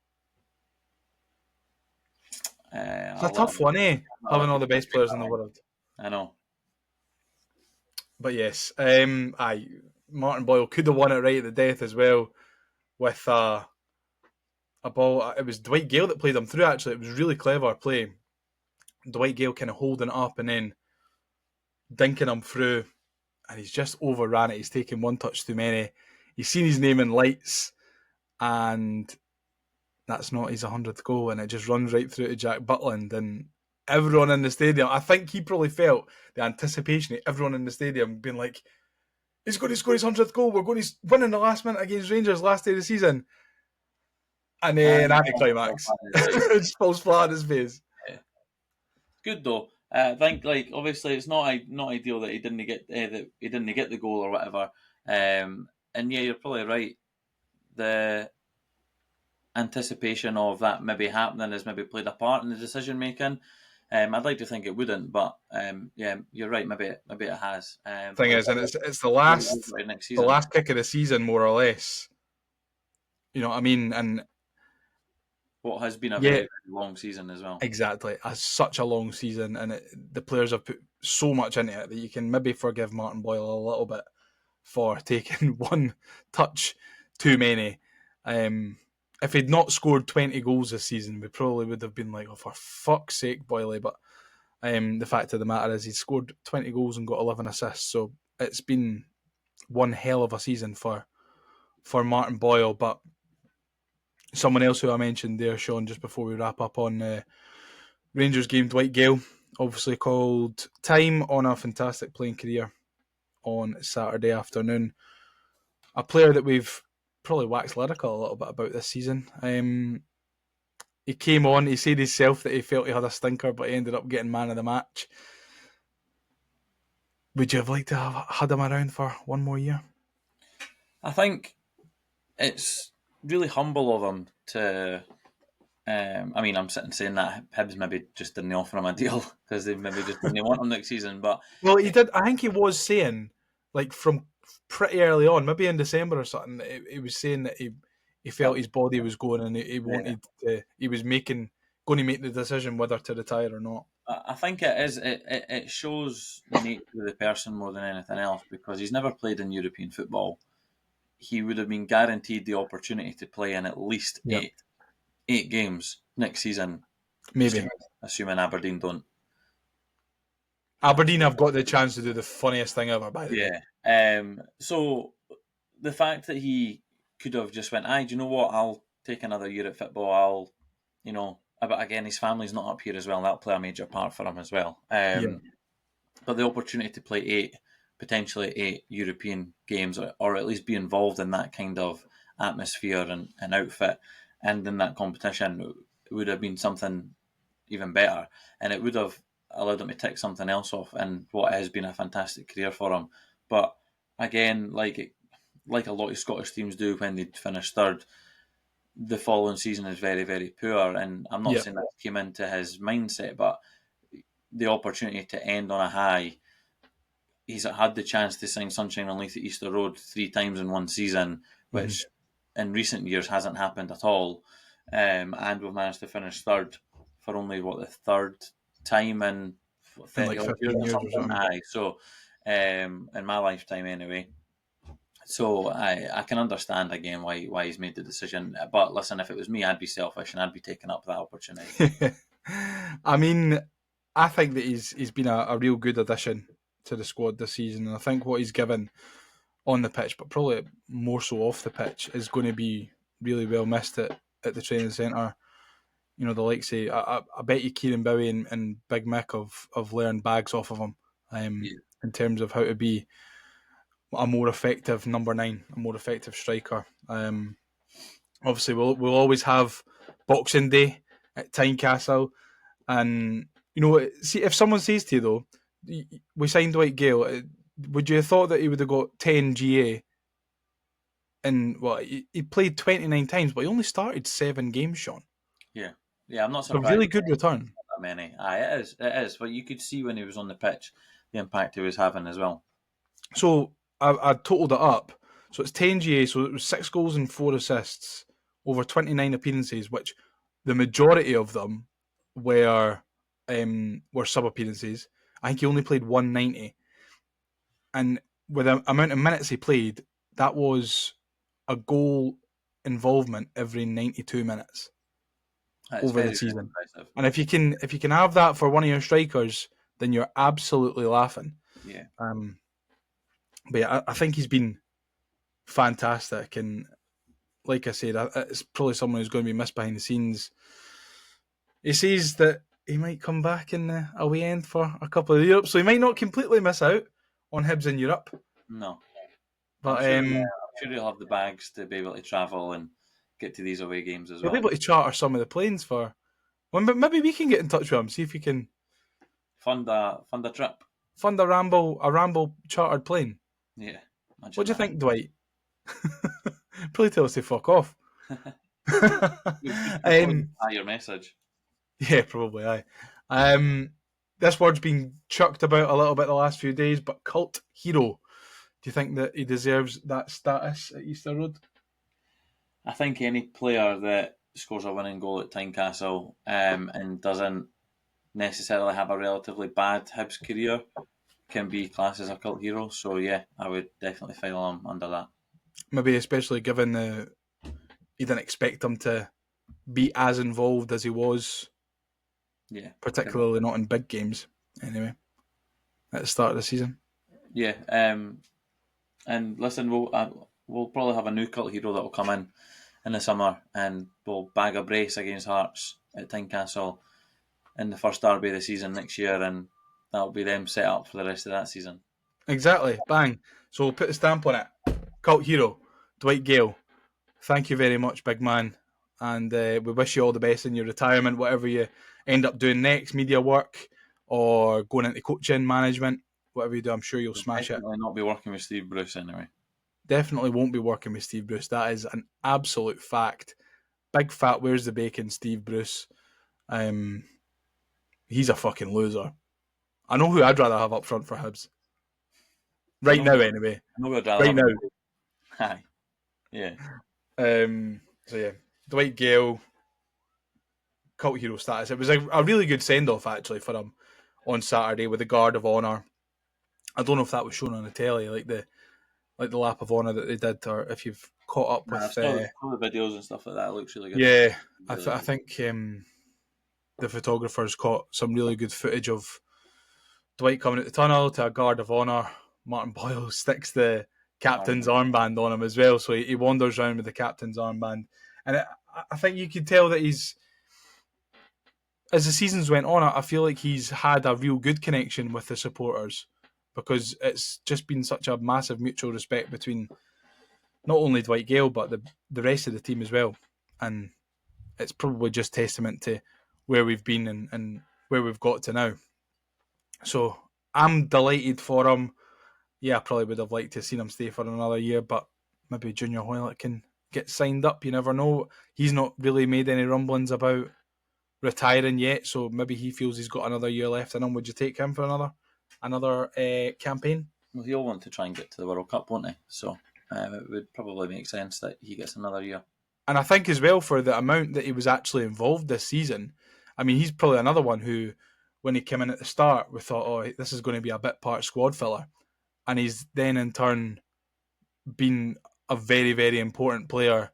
[SPEAKER 2] It's a tough one, eh? Having all the best players in the world.
[SPEAKER 3] I know.
[SPEAKER 2] But yes, Martin Boyle could have won it right at the death as well with a ball. It was Dwight Gale that played him through, actually. It was really clever play. Dwight Gale kind of holding it up and then dinking him through, and he's just overran it. He's taken one touch too many. He's seen his name in lights, and that's not his 100th goal, and it just runs right through to Jack Butland, and everyone in the stadium, I think he probably felt the anticipation of everyone in the stadium being like, he's going to score his 100th goal, we're going to win in the last minute against Rangers last day of the season. And then anticlimax. It just falls flat on his face.
[SPEAKER 3] Yeah. Good though. I think obviously it's not ideal that he didn't get the goal or whatever. And yeah, you're probably right. The anticipation of that maybe happening has maybe played a part in the decision making. I'd like to think it wouldn't, but yeah, you're right. Maybe it has.
[SPEAKER 2] Thing is, and it's the last kick of the season, more or less. You know what I mean? And
[SPEAKER 3] what has been a very, very long season as well.
[SPEAKER 2] Exactly, such a long season, and the players have put so much into it that you can maybe forgive Martin Boyle a little bit for taking one touch too many. If he'd not scored 20 goals this season, we probably would have been like, oh, for fuck's sake, Boyle. But the fact of the matter is he's scored 20 goals and got 11 assists. So it's been one hell of a season for Martin Boyle. But someone else who I mentioned there, Shaun, just before we wrap up on Rangers game, Dwight Gale, obviously called time on a fantastic playing career on Saturday afternoon. A player that we've probably waxed lyrical a little bit about this season. He came on, he said himself that he felt he had a stinker, but he ended up getting man of the match. Would you have liked to have had him around for one more year?
[SPEAKER 3] I think it's really humble of him to... I mean, I'm sitting saying that Hibs maybe just didn't offer him a deal because they maybe just didn't want him next season. But
[SPEAKER 2] well, he did. I think he was saying, like, from pretty early on, maybe in December or something, he was saying that he he felt his body was going, and he wanted he was going to make the decision whether to retire or not.
[SPEAKER 3] I think it is. It shows the nature of the person more than anything else, because he's never played in European football. He would have been guaranteed the opportunity to play in at least eight games next season.
[SPEAKER 2] Maybe.
[SPEAKER 3] Assuming Aberdeen don't.
[SPEAKER 2] Aberdeen have got the chance to do the funniest thing ever, by the
[SPEAKER 3] way. So the fact that he could have just went, do you know what? I'll take another year at football. But again, his family's not up here as well. That'll play a major part for him as well. But the opportunity to play potentially eight European games, or at least be involved in that kind of atmosphere and outfit and in that competition, would have been something even better. And it would have allowed him to tick something else off in what has been a fantastic career for him. But again, like a lot of Scottish teams do when they finish third, the following season is very, very poor. And I'm not saying that came into his mindset, but the opportunity to end on a high, he's had the chance to sign Sunshine on Leith at Easter Road 3 times in one season, which in recent years hasn't happened at all. And we've managed to finish third for only, the third time in 30
[SPEAKER 2] like 15 years or something.
[SPEAKER 3] Aye, so in my lifetime anyway. So I can understand again why he's made the decision. But listen, if it was me, I'd be selfish and I'd be taking up that opportunity.
[SPEAKER 2] I mean, I think that he's been a real good addition to the squad this season, and I think what he's given on the pitch, but probably more so off the pitch, is going to be really well missed at the training centre. The likes of, I bet you Kieran Bowie and Big Mick have learned bags off of him in terms of how to be a more effective number 9, a more effective striker. Obviously, we'll always have Boxing Day at Tynecastle, and see, if someone says to you though, we signed Dwight Gale, would you have thought that he would have got 10 GA? And he played 29 times, but he only started 7 games, Shaun.
[SPEAKER 3] Yeah, I'm not surprised.
[SPEAKER 2] A really good return.
[SPEAKER 3] That many. It is. But you could see when he was on the pitch the impact he was having as well.
[SPEAKER 2] So I totaled it up. So it's 10 GA, so it was 6 goals and 4 assists over 29 appearances, which the majority of them were sub-appearances. I think he only played 190. And with the amount of minutes he played, that was a goal involvement every 92 minutes over the season.
[SPEAKER 3] Impressive.
[SPEAKER 2] And if you can have that for one of your strikers, then you're absolutely laughing.
[SPEAKER 3] Yeah.
[SPEAKER 2] But yeah, I think he's been fantastic, and like I said, it's probably someone who's going to be missed behind the scenes. He says that he might come back in the away end for a couple of Europe, so he might not completely miss out on Hibs in Europe.
[SPEAKER 3] No.
[SPEAKER 2] But
[SPEAKER 3] I'm sure he'll have the bags to be able to travel and get to these away games as well.
[SPEAKER 2] He'll be able to charter some of the planes for... Well, maybe we can get in touch with him, see if we can...
[SPEAKER 3] Fund a trip.
[SPEAKER 2] Fund a Ramble chartered plane.
[SPEAKER 3] Yeah.
[SPEAKER 2] What do you think, Dwight? Probably tell us to fuck off.
[SPEAKER 3] Your message.
[SPEAKER 2] Yeah, probably. Aye. This word's been chucked about a little bit the last few days, but cult hero. Do you think that he deserves that status at Easter Road?
[SPEAKER 3] I think any player that scores a winning goal at Tynecastle and doesn't necessarily have a relatively bad Hibs career can be classed as a cult hero. So yeah, I would definitely file him under that. Maybe
[SPEAKER 2] especially given you didn't expect him to be as involved as he was.
[SPEAKER 3] Yeah.
[SPEAKER 2] Particularly not in big games, anyway, at the start of the season.
[SPEAKER 3] Yeah. And listen, we'll probably have a new cult hero that will come in the summer, and we'll bag a brace against Hearts at Tynecastle in the first derby of the season next year, and that'll be them set up for the rest of that season.
[SPEAKER 2] Exactly. Bang. So we'll put a stamp on it. Cult hero, Dwight Gale. Thank you very much, big man. And we wish you all the best in your retirement, whatever you end up doing next, media work or going into coaching, management, whatever you do, I'm sure you'll smash it.
[SPEAKER 3] Definitely not be working with Steve Bruce anyway.
[SPEAKER 2] Definitely won't be working with Steve Bruce. That is an absolute fact. Big fat where's the bacon, Steve Bruce. He's a fucking loser. I know who I'd rather have up front for Hibs. Right now, anyway.
[SPEAKER 3] I know who I'd rather
[SPEAKER 2] right now.
[SPEAKER 3] Hi. Yeah.
[SPEAKER 2] So yeah, Dwight Gale, cult hero status. It was a really good send off actually for him on Saturday with the guard of honour. I don't know if that was shown on the telly, like the lap of honour that they did, or if you've caught up
[SPEAKER 3] Nah, I
[SPEAKER 2] with.
[SPEAKER 3] saw the videos and stuff like that. It looks really good.
[SPEAKER 2] Yeah,
[SPEAKER 3] Really
[SPEAKER 2] I think the photographers caught some really good footage of Dwight coming out the tunnel to a guard of honour. Martin Boyle sticks the captain's armband on him as well, so he wanders around with the captain's armband, and I think you could tell that he's, as the seasons went on, I feel like he's had a real good connection with the supporters, because it's just been such a massive mutual respect between not only Dwight Gale but the rest of the team as well, and it's probably just testament to where we've been and where we've got to now. So I'm delighted for him. Yeah, I probably would have liked to have seen him stay for another year, but maybe Junior Hoylett can get signed up. You never know. He's not really made any rumblings about retiring yet, so maybe he feels he's got another year left in him. Would you take him for another campaign?
[SPEAKER 3] Well, he'll want to try and get to the World Cup, won't he? So it would probably make sense that he gets another year.
[SPEAKER 2] And I think as well, for the amount that he was actually involved this season, I mean, he's probably another one who, when he came in at the start, we thought, oh, this is going to be a bit part squad filler. And he's then in turn been a very, very important player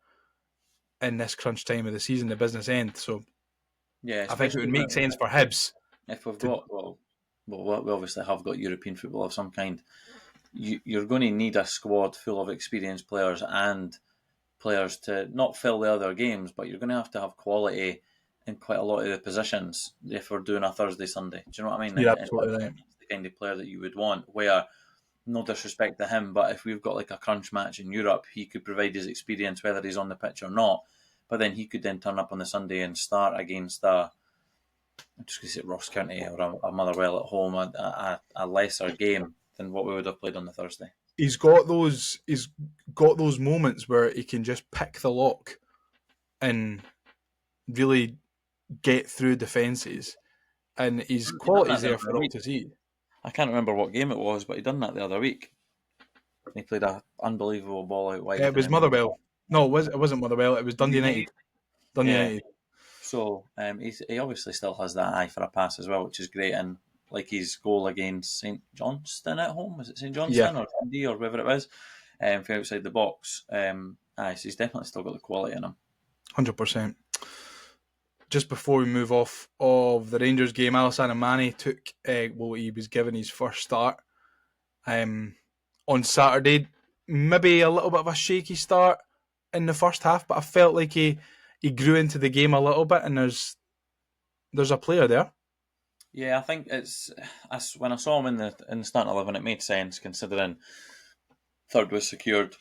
[SPEAKER 2] in this crunch time of the season, the business end. So
[SPEAKER 3] yeah,
[SPEAKER 2] I think it would make sense for Hibs.
[SPEAKER 3] If we've got, we obviously have got European football of some kind. You're going to need a squad full of experienced players and players to not fill the other games, but you're going to have quality in quite a lot of the positions if we're doing a Thursday, Sunday. Do you know what I mean?
[SPEAKER 2] You're absolutely right.
[SPEAKER 3] It's the kind of player that you would want, where, no disrespect to him, but if we've got like a crunch match in Europe, he could provide his experience whether he's on the pitch or not, but then he could then turn up on the Sunday and start against I'm just going to say Ross County or a Motherwell at home, a lesser game than what we would have played on the Thursday.
[SPEAKER 2] He's got those moments where he can just pick the lock and really get through defences, and his quality's there for all to see.
[SPEAKER 3] I can't remember what game it was, but he done that the other week. He played an unbelievable ball out wide.
[SPEAKER 2] It was Motherwell. No, it wasn't Motherwell. It was Dundee United. United.
[SPEAKER 3] So he obviously still has that eye for a pass as well, which is great. And like his goal against St Johnstone at home, was it St Johnstone or Dundee or whoever it was, for outside the box. So he's definitely still got the quality in him.
[SPEAKER 2] 100%. Just before we move off of the Rangers game, Alassane Mane took, he was given his first start on Saturday. Maybe a little bit of a shaky start in the first half, but I felt like he grew into the game a little bit, and there's a player there.
[SPEAKER 3] Yeah, I think when I saw him in the starting 11, it made sense considering third was secured.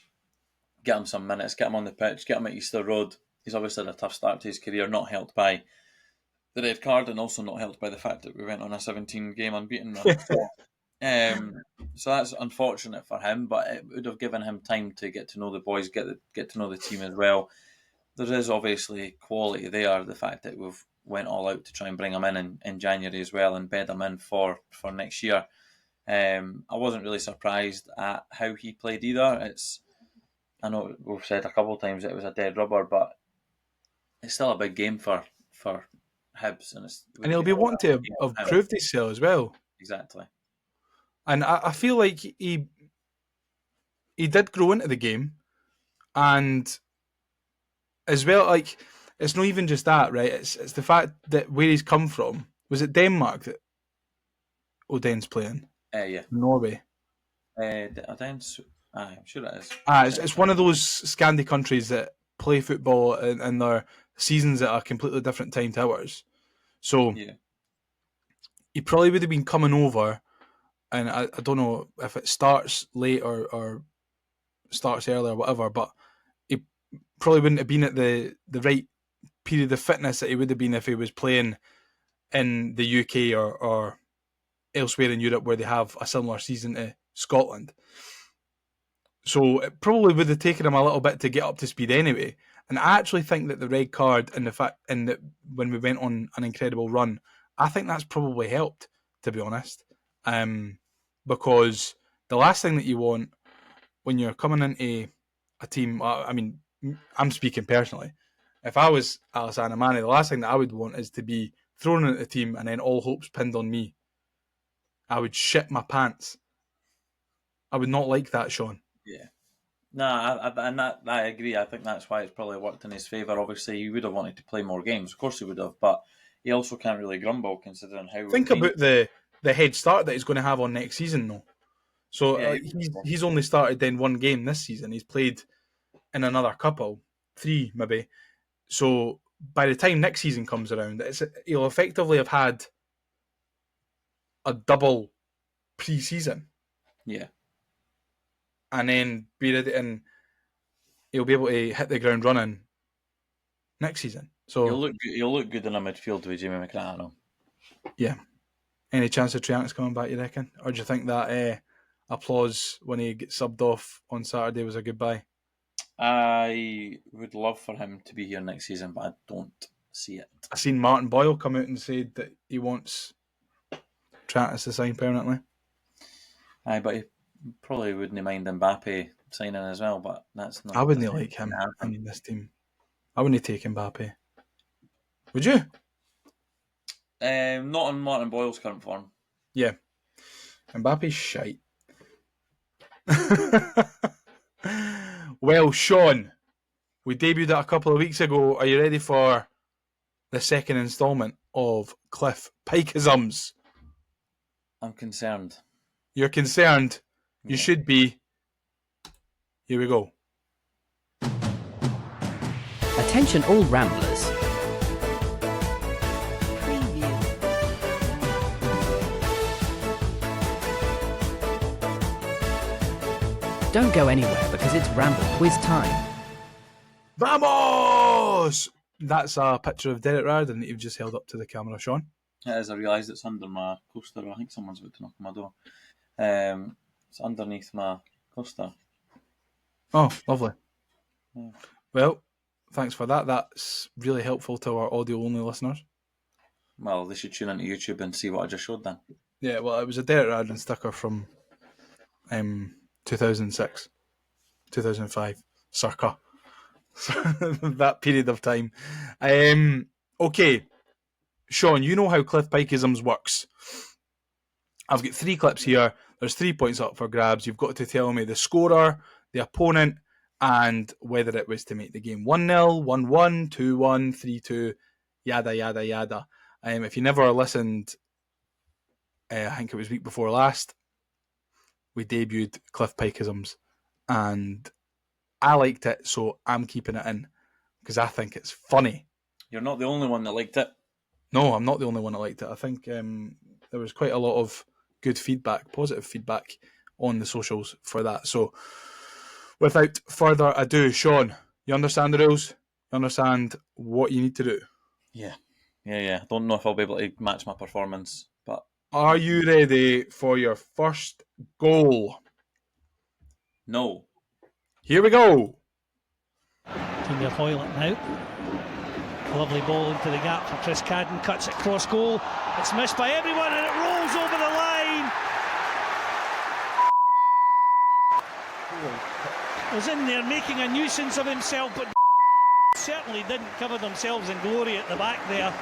[SPEAKER 3] Get him some minutes, get him on the pitch, get him at Easter Road. He's obviously had a tough start to his career, not helped by the red card and also not helped by the fact that we went on a 17-game unbeaten run. So that's unfortunate for him, but it would have given him time to get to know the boys, get to know the team as well. There is obviously quality there. The fact that we've went all out to try and bring him in January as well and bed him in for next year. I wasn't really surprised at how he played either. I know we've said a couple of times that it was a dead rubber, but it's still a big game for Hibs,
[SPEAKER 2] and he'll be wanting to have proved himself as well.
[SPEAKER 3] Exactly.
[SPEAKER 2] And I feel like he did grow into the game, and as well, like, it's not even just that, right? It's the fact that where he's come from. Was it Denmark that Oden's playing?
[SPEAKER 3] Yeah.
[SPEAKER 2] Norway.
[SPEAKER 3] Oden's. I'm sure it is.
[SPEAKER 2] It's one of those Scandi countries that play football in their seasons at a completely different time to ours. So he probably would have been coming over, and I don't know if it starts late or starts early or whatever, but he probably wouldn't have been at the right period of fitness that he would have been if he was playing in the UK or elsewhere in Europe where they have a similar season to Scotland. So it probably would have taken him a little bit to get up to speed anyway. And I actually think that the red card and the fact that when we went on an incredible run, I think that's probably helped, to be honest. Because the last thing that you want when you're coming into a team, I mean, I'm speaking personally, If I was Alassane Mane, the last thing that I would want is to be thrown into the team and then all hopes pinned on me. I would shit my pants. I would not like that, Shaun.
[SPEAKER 3] Yeah. No, I agree. I think that's why it's probably worked in his favour. Obviously, he would have wanted to play more games. Of course he would have, but he also can't really grumble considering how...
[SPEAKER 2] Think about the head start that he's going to have on next season, though. So
[SPEAKER 3] Yeah,
[SPEAKER 2] he's only started then one game this season. He's played in another couple, 3 maybe. So by the time next season comes around, he'll effectively have had a double pre-season.
[SPEAKER 3] Yeah.
[SPEAKER 2] And then be ready, and he'll be able to hit the ground running next season. So
[SPEAKER 3] he'll look good in a midfield with Jamie McGrath.
[SPEAKER 2] Yeah. Any chance of Trianc's coming back, you reckon? Or do you think that applause when he gets subbed off on Saturday was a goodbye?
[SPEAKER 3] I would love for him to be here next season, but I don't see it.
[SPEAKER 2] I seen Martin Boyle come out and said that he wants Trianc to sign permanently.
[SPEAKER 3] Aye, but he probably wouldn't mind Mbappe signing as well, but that's not...
[SPEAKER 2] I wouldn't like him in this team. I wouldn't take Mbappe. Would you?
[SPEAKER 3] Not on Martin Boyle's current form.
[SPEAKER 2] Yeah. Mbappe's shite. Well, Shaun, we debuted it a couple of weeks ago. Are you ready for the second instalment of Cliff Pikeisms?
[SPEAKER 3] I'm concerned.
[SPEAKER 2] You're concerned. You
[SPEAKER 3] Yeah.
[SPEAKER 2] should be. Here we go.
[SPEAKER 4] Attention all ramblers. Don't go anywhere because it's Ramble quiz time.
[SPEAKER 2] Vamos! That's a picture of Derek Riordan that you've just held up to the camera, Shaun.
[SPEAKER 3] As I realised it's under my coaster. I think someone's about to knock on my door. It's underneath my coaster.
[SPEAKER 2] Oh, lovely.
[SPEAKER 3] Yeah.
[SPEAKER 2] Well, thanks for that. That's really helpful to our audio-only listeners.
[SPEAKER 3] Well, they should tune into YouTube and see what I just showed then.
[SPEAKER 2] Yeah, well, it was a Derek Riordan sticker from 2006, 2005, circa. That period of time. Okay, Shaun, you know how Cliff Pikeisms works. I've got 3 clips here. There's 3 points up for grabs. You've got to tell me the scorer, the opponent, and whether it was to make the game 1-0, 1-1, 2-1, 3-2, yada, yada, yada. If you never listened, I think it was week before last, we debuted Cliff Pikeisms, and I liked it, so I'm keeping it in because I think it's funny.
[SPEAKER 3] You're not the only one that liked it.
[SPEAKER 2] No, I'm not the only one that liked it. I think there was quite a lot of good feedback, positive feedback on the socials for that. So without further ado, Shaun, you understand the rules? You understand what you need to do?
[SPEAKER 3] Yeah. I don't know if I'll be able to match my performance, but...
[SPEAKER 2] Are you ready for your first goal?
[SPEAKER 3] No.
[SPEAKER 2] Here we go.
[SPEAKER 5] Team of Hoyle now. Lovely ball into the gap for Chris Cadden. Cuts it cross goal. It's missed by everyone and it rolls over the line. Was in there making a nuisance of himself, but certainly didn't cover themselves in glory at the back there.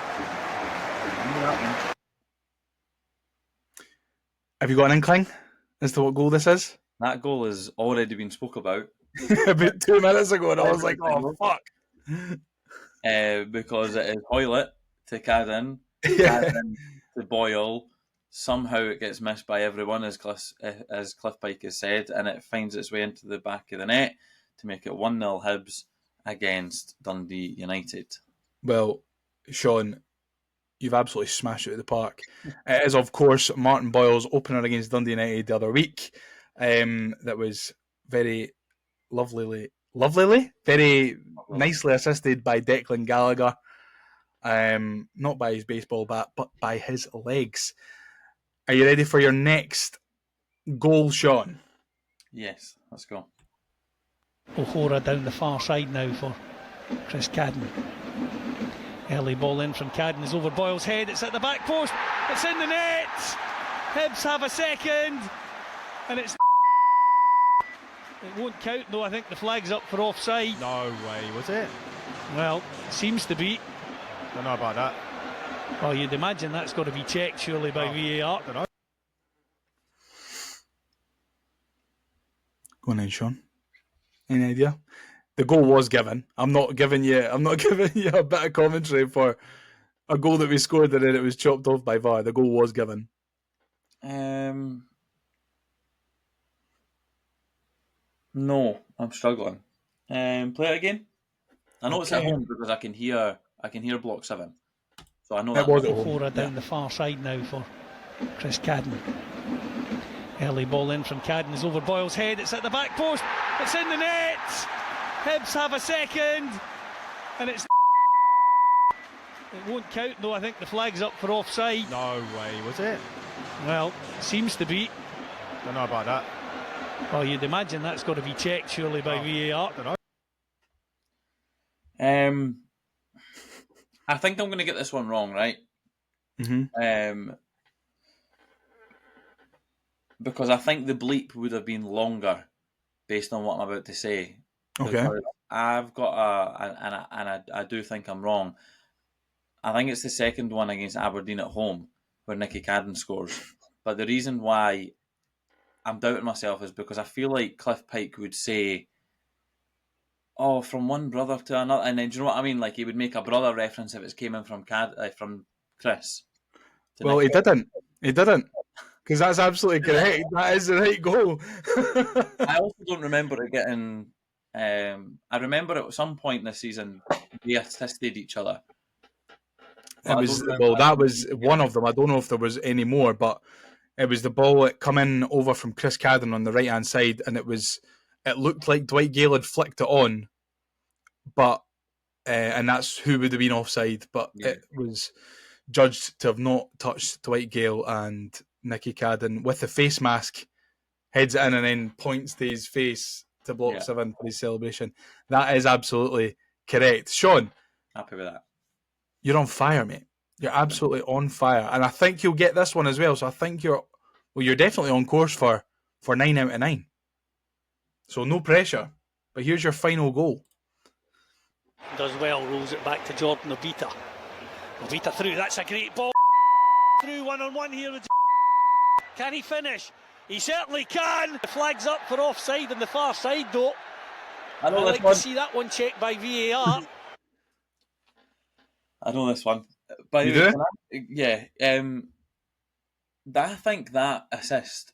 [SPEAKER 2] Have you got an inkling as to what goal this is?
[SPEAKER 3] That goal has already been spoke about.
[SPEAKER 2] About 2 minutes ago, and I was like, oh, fuck.
[SPEAKER 3] Because it is Hoylett to Cadden,
[SPEAKER 2] Yeah.
[SPEAKER 3] Cadden to Boyle. Somehow it gets missed by everyone, as Cliff Pike has said, and it finds its way into the back of the net to make it 1-0 Hibs against Dundee United.
[SPEAKER 2] Well, Shaun, you've absolutely smashed it at the park. It is, of course, Martin Boyle's opener against Dundee United the other week. That was very very nicely assisted by Declan Gallagher. Not by his baseball bat, but by his legs. Are you ready for your next goal, Shaun?
[SPEAKER 3] Yes, let's go.
[SPEAKER 5] O'Hora down the far side now for Chris Cadden. Early ball in from Cadden is over Boyle's head. It's at the back post. It's in the net. Hibs have a second. And it's... It won't count though. I think the flag's up for offside.
[SPEAKER 6] No way, was it?
[SPEAKER 5] Well, seems to be.
[SPEAKER 6] Don't know about that.
[SPEAKER 5] Well, you'd imagine that's got to be checked surely by VAR.
[SPEAKER 6] Don't know.
[SPEAKER 2] Go on then, Shaun. Any idea? The goal was given. I'm not giving you a bit of commentary for a goal that we scored and then it was chopped off by VAR. The goal was given.
[SPEAKER 3] No, I'm struggling. Play it again. I know it's at
[SPEAKER 2] Okay.
[SPEAKER 3] home because I can hear block 7. So I know
[SPEAKER 2] It
[SPEAKER 3] that
[SPEAKER 2] was
[SPEAKER 3] much.
[SPEAKER 2] at home.
[SPEAKER 5] O'Hora down the far side now for Chris Cadden. Early ball in from Cadden is over Boyle's head. It's at the back post. It's in the net. Hibs have a second, and it won't count though. I think the flag's up for offside.
[SPEAKER 6] No way, was it?
[SPEAKER 5] Well, seems to be.
[SPEAKER 6] Don't know about that.
[SPEAKER 5] Well, you'd imagine that's got to be checked surely by VAR.
[SPEAKER 6] Don't know.
[SPEAKER 3] I think I'm going to get this one wrong, right?
[SPEAKER 2] Mm-hmm.
[SPEAKER 3] Because I think the bleep would have been longer, based on what I'm about to say.
[SPEAKER 2] Okay.
[SPEAKER 3] Because I've got I do think I'm wrong. I think it's the second one against Aberdeen at home where Nicky Cadden scores. But the reason why I'm doubting myself is because I feel like Cliff Pike would say, "Oh, from one brother to another," and then do you know what I mean? Like he would make a brother reference if it came in from Chris.
[SPEAKER 2] Well,
[SPEAKER 3] Nicky.
[SPEAKER 2] He didn't. Because that's absolutely correct. That is the right goal.
[SPEAKER 3] I also don't remember it getting. I remember at some point this season they assisted each other. But
[SPEAKER 2] That was one of them. I don't know if there was any more, but it was the ball that come in over from Chris Cadden on the right hand side, and it looked like Dwight Gale had flicked it on, but and that's who would have been offside, but it was judged to have not touched Dwight Gale, and Nicky Cadden with the face mask heads it in and then points to his face to block 7 for his celebration. That is absolutely correct. Shaun,
[SPEAKER 3] happy with that.
[SPEAKER 2] You're on fire, mate. You're absolutely on fire, and I think you'll get this one as well. So I think you're definitely on course for 9 out of 9. So no pressure. But here's your final goal.
[SPEAKER 5] Does well, rolls it back to Jordan Obita. Obita through, that's a great ball. Through 1-on-1 here with. Can he finish? He certainly can. The flag's up for offside on the far side though. I'd like to see that one checked by VAR.
[SPEAKER 3] I know this one. By
[SPEAKER 2] You
[SPEAKER 3] the
[SPEAKER 2] do?
[SPEAKER 3] way, yeah. I think that assist,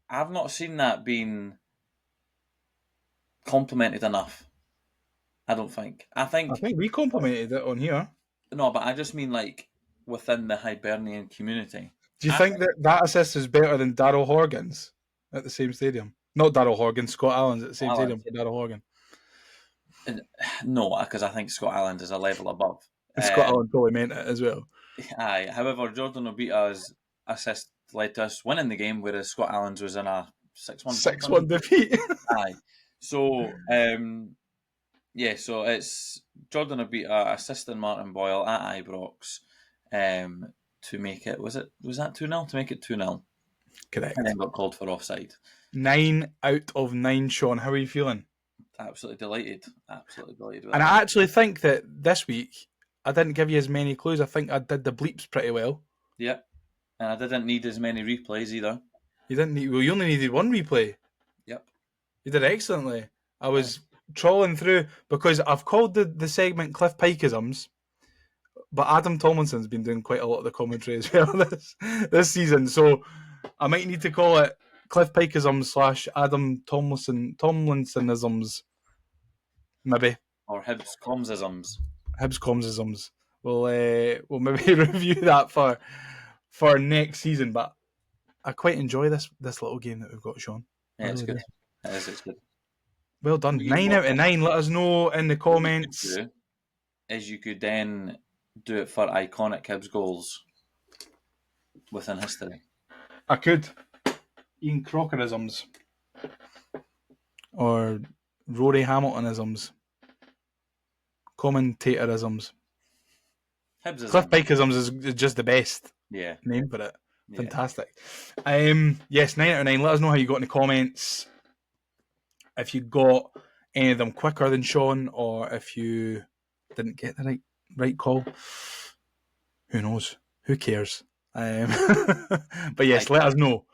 [SPEAKER 3] I've not seen that being complimented enough. I don't think. I think
[SPEAKER 2] we complimented it on here.
[SPEAKER 3] no, but I just mean like within the Hibernian community.
[SPEAKER 2] Do you think that assist is better than Darryl Horgan's at the same stadium? Not Darryl Horgan, Scott Allen's at the same stadium for Darryl Horgan.
[SPEAKER 3] No, because I think Scott Allen is a level above.
[SPEAKER 2] And Scott Allen probably meant it as well.
[SPEAKER 3] Aye. However, Jordan Obita's assist led to us winning the game, whereas Scott Allen's was in a 6-1.
[SPEAKER 2] 6-1 defeat.
[SPEAKER 3] Aye. So, so it's Jordan Obita assisting Martin Boyle at Ibrox to make it, was that 2-0? To make it 2-0.
[SPEAKER 2] Correct.
[SPEAKER 3] And then got called for offside.
[SPEAKER 2] 9 out of 9, Shaun. How are you feeling?
[SPEAKER 3] Absolutely delighted. Absolutely delighted with
[SPEAKER 2] And
[SPEAKER 3] that.
[SPEAKER 2] I actually think that this week, I didn't give you as many clues. I think I did the bleeps pretty well.
[SPEAKER 3] Yeah. And I didn't need as many replays either.
[SPEAKER 2] You didn't need, you only needed one replay.
[SPEAKER 3] Yep.
[SPEAKER 2] You did excellently. I was trawling through because I've called the segment Cliff Pikeisms, but Adam Tomlinson's been doing quite a lot of the commentary as well this season. So I might need to call it Cliff Pikeisms / Adam Tomlinsonisms, maybe.
[SPEAKER 3] Or Hibs Comsisms.
[SPEAKER 2] Hibs Comsisms. We'll maybe review that for next season. But I quite enjoy this little game that we've got, Shaun.
[SPEAKER 3] Yeah, it's
[SPEAKER 2] really
[SPEAKER 3] good.
[SPEAKER 2] do.
[SPEAKER 3] It is, it's good.
[SPEAKER 2] Well done. 9 out of 9. Let us know in the comments.
[SPEAKER 3] You could then do it for iconic Hibs goals within history.
[SPEAKER 2] I could. Ian Crockerisms. Or Rory Hamiltonisms. Commentatorisms.
[SPEAKER 3] Hibs
[SPEAKER 2] Cliff Pikeisms is just the best name for it.
[SPEAKER 3] Yeah.
[SPEAKER 2] Fantastic. Yes, 9 out of 9. Let us know how you got in the comments. If you got any of them quicker than Shaun, or if you didn't get the right call. Who knows? Who cares? But yes, let us know.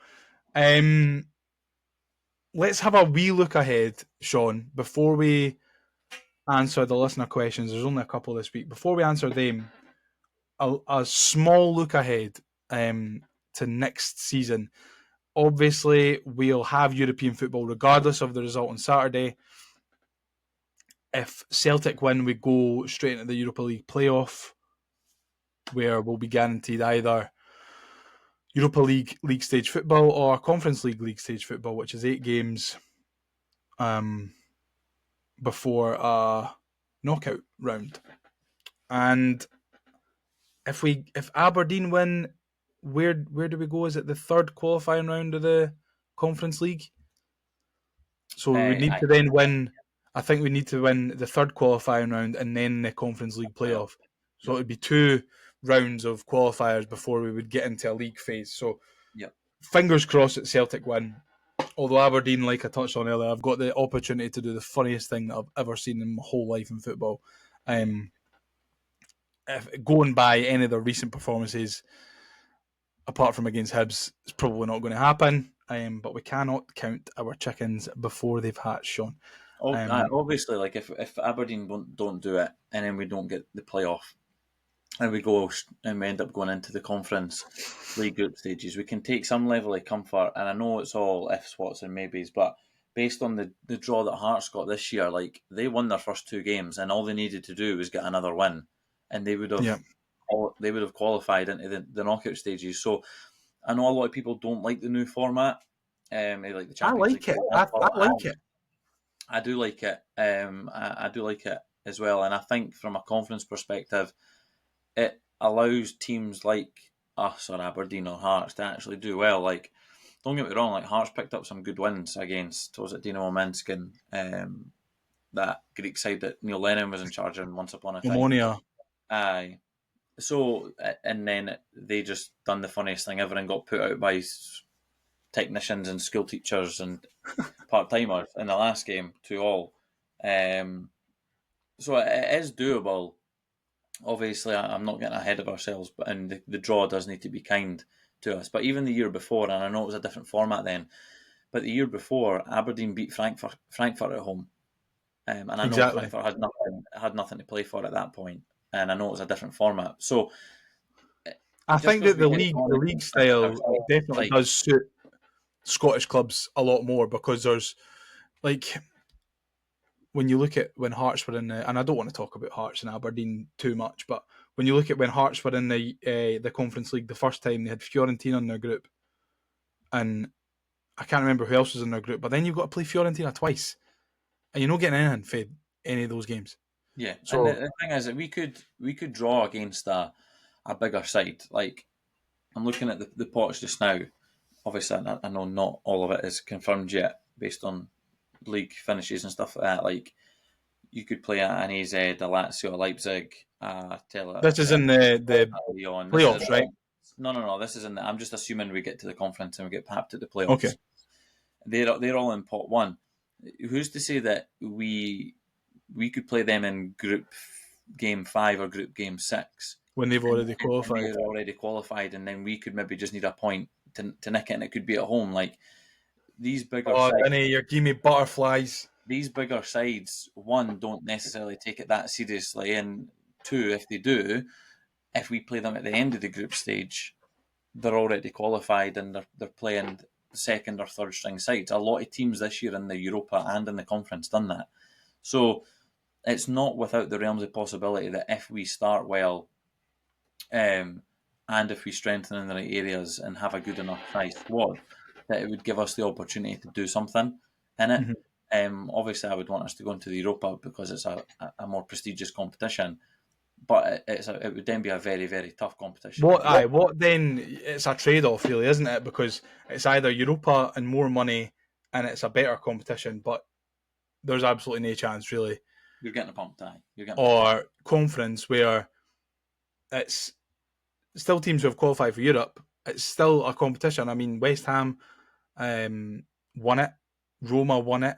[SPEAKER 2] Let's have a wee look ahead, Shaun, before we answer the listener questions. There's only a couple this week. Before we answer them, a small look ahead to next season. Obviously, we'll have European football regardless of the result on Saturday. If Celtic win, we go straight into the Europa League playoff, where we'll be guaranteed either Europa League stage football or Conference League stage football, which is 8 games before a knockout round. And if Aberdeen win, where do we go? Is it the third qualifying round of the Conference League? So we would need to then win. I think we need to win the third qualifying round and then the Conference League playoff. So it would be 2 rounds of qualifiers before we would get into a league phase. So fingers crossed that Celtic win. Although Aberdeen, like I touched on earlier, I've got the opportunity to do the funniest thing that I've ever seen in my whole life in football. If going by any of their recent performances, apart from against Hibs, it's probably not going to happen. But we cannot count our chickens before they've hatched, Shaun.
[SPEAKER 3] Obviously, like if Aberdeen don't do it, and then we don't get the playoff, and we go and we end up going into the Conference League group stages, we can take some level of comfort. And I know it's all ifs, whats, and maybes, but based on the draw that Hearts got this year, like they won their first 2 games, and all they needed to do was get another win, and they would have qualified into the knockout stages. So I know a lot of people don't like the new format. They like the Champions League.
[SPEAKER 2] I like it.
[SPEAKER 3] I do like it. I do like it as well. And I think from a conference perspective, it allows teams like us or Aberdeen or Hearts to actually do well. Like, don't get me wrong, like Hearts picked up some good wins against, was it Dinamo Minsk and that Greek side that Neil Lennon was in charge of once upon a time.
[SPEAKER 2] Omonia.
[SPEAKER 3] Aye. So, and then they just done the funniest thing ever and got put out by technicians and school teachers and part-timers in the last game 2-2. So it is doable. Obviously, I'm not getting ahead of ourselves, and the draw does need to be kind to us. But even the year before, and I know it was a different format then, but the year before, Aberdeen beat Frankfurt at home. And I know Frankfurt had nothing to play for at that point, and I know it was a different format. So
[SPEAKER 2] I think that the league style definitely does suit Scottish clubs a lot more, because there's like, when you look at when Hearts were in the, and I don't want to talk about Hearts and Aberdeen too much, but when you look at when Hearts were in the Conference League the first time, they had Fiorentina in their group, and I can't remember who else was in their group, but then you've got to play Fiorentina twice, and you're not getting anything for any of those games.
[SPEAKER 3] Yeah, so and the thing is that we could draw against a bigger side. Like, I'm looking at the pots just now. Obviously, I know not all of it is confirmed yet based on league finishes and stuff like that. Like, you could play an AZ, a Lazio, a Leipzig,
[SPEAKER 2] This is in the playoffs, right?
[SPEAKER 3] No. This is in I'm just assuming we get to the conference and we get papped at the playoffs.
[SPEAKER 2] Okay.
[SPEAKER 3] They're all in pot 1. Who's to say that we could play them in group game 5 or group game 6
[SPEAKER 2] when they've already qualified?
[SPEAKER 3] They're already qualified, and then we could maybe just need a point to nick it, and it could be at home. Like, these bigger sides,
[SPEAKER 2] Danny, you're giving me butterflies.
[SPEAKER 3] These bigger sides, 1, don't necessarily take it that seriously, and 2, if they do, if we play them at the end of the group stage, they're already qualified and they're playing second or third string sides. A lot of teams this year in the Europa and in the conference done that. So it's not without the realms of possibility that if we start well, and if we strengthen in the right areas and have a good enough size squad, that it would give us the opportunity to do something in it. Mm-hmm. Obviously, I would want us to go into the Europa because it's a more prestigious competition, but it would then be a very, very tough competition.
[SPEAKER 2] What then? It's a trade-off, really, isn't it? Because it's either Europa and more money, and it's a better competition, but there's absolutely no chance, really.
[SPEAKER 3] You're getting a pumped eye.
[SPEAKER 2] Or conference, where it's still teams who have qualified for Europe. It's still a competition. I mean, West Ham won it. Roma won it.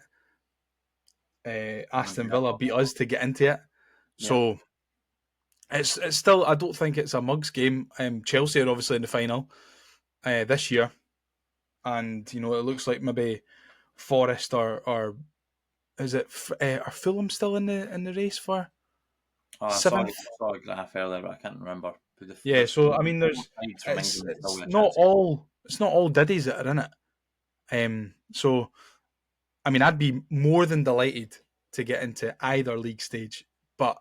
[SPEAKER 2] Aston Villa beat us to get into it. So It's still, I don't think it's a mugs game. Chelsea are obviously in the final this year, and it looks like maybe Forest or is it are Fulham still in the race for
[SPEAKER 3] I
[SPEAKER 2] seventh?
[SPEAKER 3] saw a graph earlier, but I can't remember who the
[SPEAKER 2] Yeah, so I mean,
[SPEAKER 3] sides from England still
[SPEAKER 2] it's
[SPEAKER 3] with a
[SPEAKER 2] not
[SPEAKER 3] chance.
[SPEAKER 2] all Diddies that are in it. So I mean, I'd be more than delighted to get into either league stage, but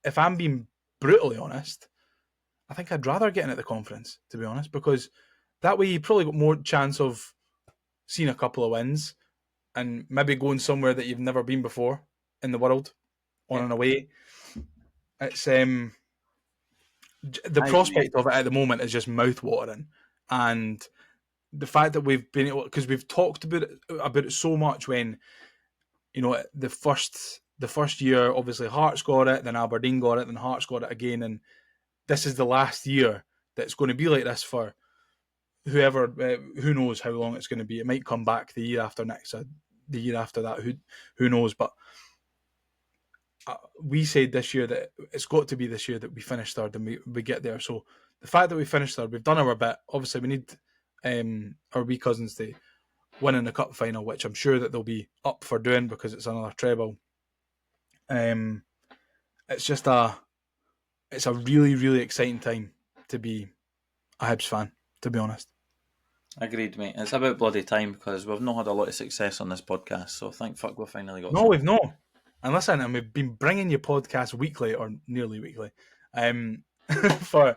[SPEAKER 2] if I'm being brutally honest, I think I'd rather get in at the conference, to be honest, because that way you probably got more chance of seeing a couple of wins and maybe going somewhere that you've never been before in the world on and away. It's the
[SPEAKER 3] I agree.
[SPEAKER 2] prospect of it at the moment is just mouth watering, and the fact that we've been able, because we've talked about it so much when the first year obviously Hearts got it, then Aberdeen got it, then Hearts got it again, and this is the last year that's going to be like this for whoever. Who knows how long it's going to be? It might come back the year after next, the year after that. Who knows? But we said this year that it's got to be this year that we finish third and we get there. So the fact that we finished third, we've done our bit. Obviously, we need our wee cousins to win in the cup final, which I'm sure that they'll be up for doing because it's another treble. It's just it's a really, really exciting time to be a Hibs fan, to be honest.
[SPEAKER 3] Agreed, mate. It's about bloody time because we've not had a lot of success on this podcast, so thank fuck we finally got
[SPEAKER 2] No,
[SPEAKER 3] some.
[SPEAKER 2] we've not. And listen, and we've been bringing you podcasts weekly or nearly weekly. For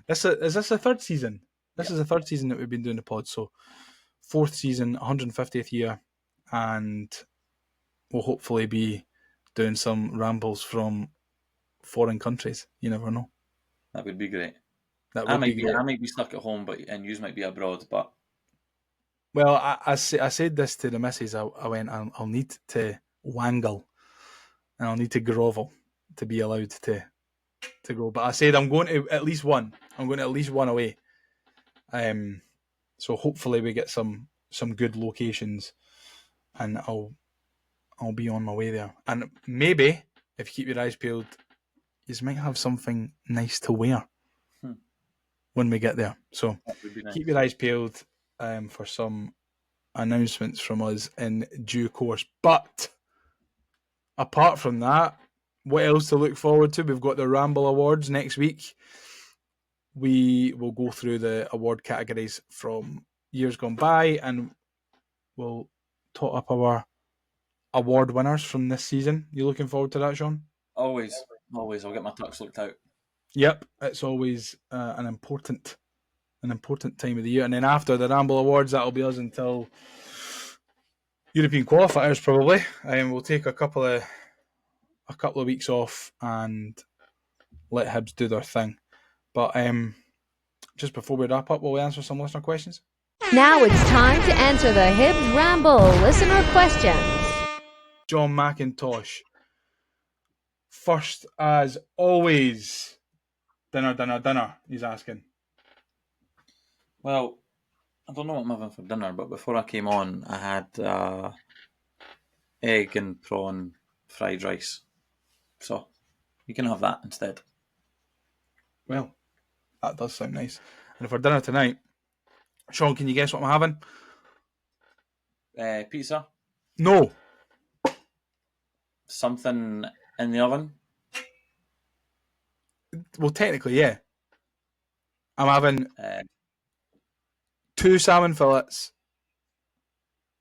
[SPEAKER 2] this is this the third season? This is the third season that we've been doing the pod. So fourth season, 150th year, and we'll hopefully be doing some rambles from foreign countries. You never know.
[SPEAKER 3] That would be great.
[SPEAKER 2] That
[SPEAKER 3] I
[SPEAKER 2] would be
[SPEAKER 3] might be
[SPEAKER 2] great.
[SPEAKER 3] I might be stuck at home, and you might be abroad. But
[SPEAKER 2] Well, I said this to the missus. I went, I'll need to wangle and I'll need to grovel to be allowed to go. But I said I'm going to at least one. I'm going to at least one away. So hopefully we get some good locations, and I'll be on my way there. And maybe if you keep your eyes peeled, you might have something nice to wear when we get there. So
[SPEAKER 3] that would be nice.
[SPEAKER 2] keep your eyes peeled for some announcements from us in due course. But apart from that, what else to look forward to? We've got the Ramble Awards next week. We will go through the award categories from years gone by, and we'll tot up our award winners from this season. You looking forward to that, Shaun?
[SPEAKER 3] Always. I'll get my tux looked out.
[SPEAKER 2] Yep, it's always an important time of the year. And then after the Ramble Awards, that'll be us until European qualifiers probably. And we'll take a couple of weeks off and let Hibs do their thing. But just before we wrap up, will we answer some listener questions?
[SPEAKER 7] Now it's time to answer the Hibs Ramble listener questions.
[SPEAKER 2] John McIntosh. First, as always, dinner, he's asking.
[SPEAKER 3] Well, I don't know what I'm having for dinner, but before I came on, I had egg and prawn fried rice. So you can have that instead.
[SPEAKER 2] Well, that does sound nice. And for dinner tonight, Shaun, can you guess what I'm having?
[SPEAKER 3] Pizza?
[SPEAKER 2] No.
[SPEAKER 3] Something in the oven?
[SPEAKER 2] Well, technically, yeah. I'm having
[SPEAKER 3] Uh,
[SPEAKER 2] 2 salmon fillets,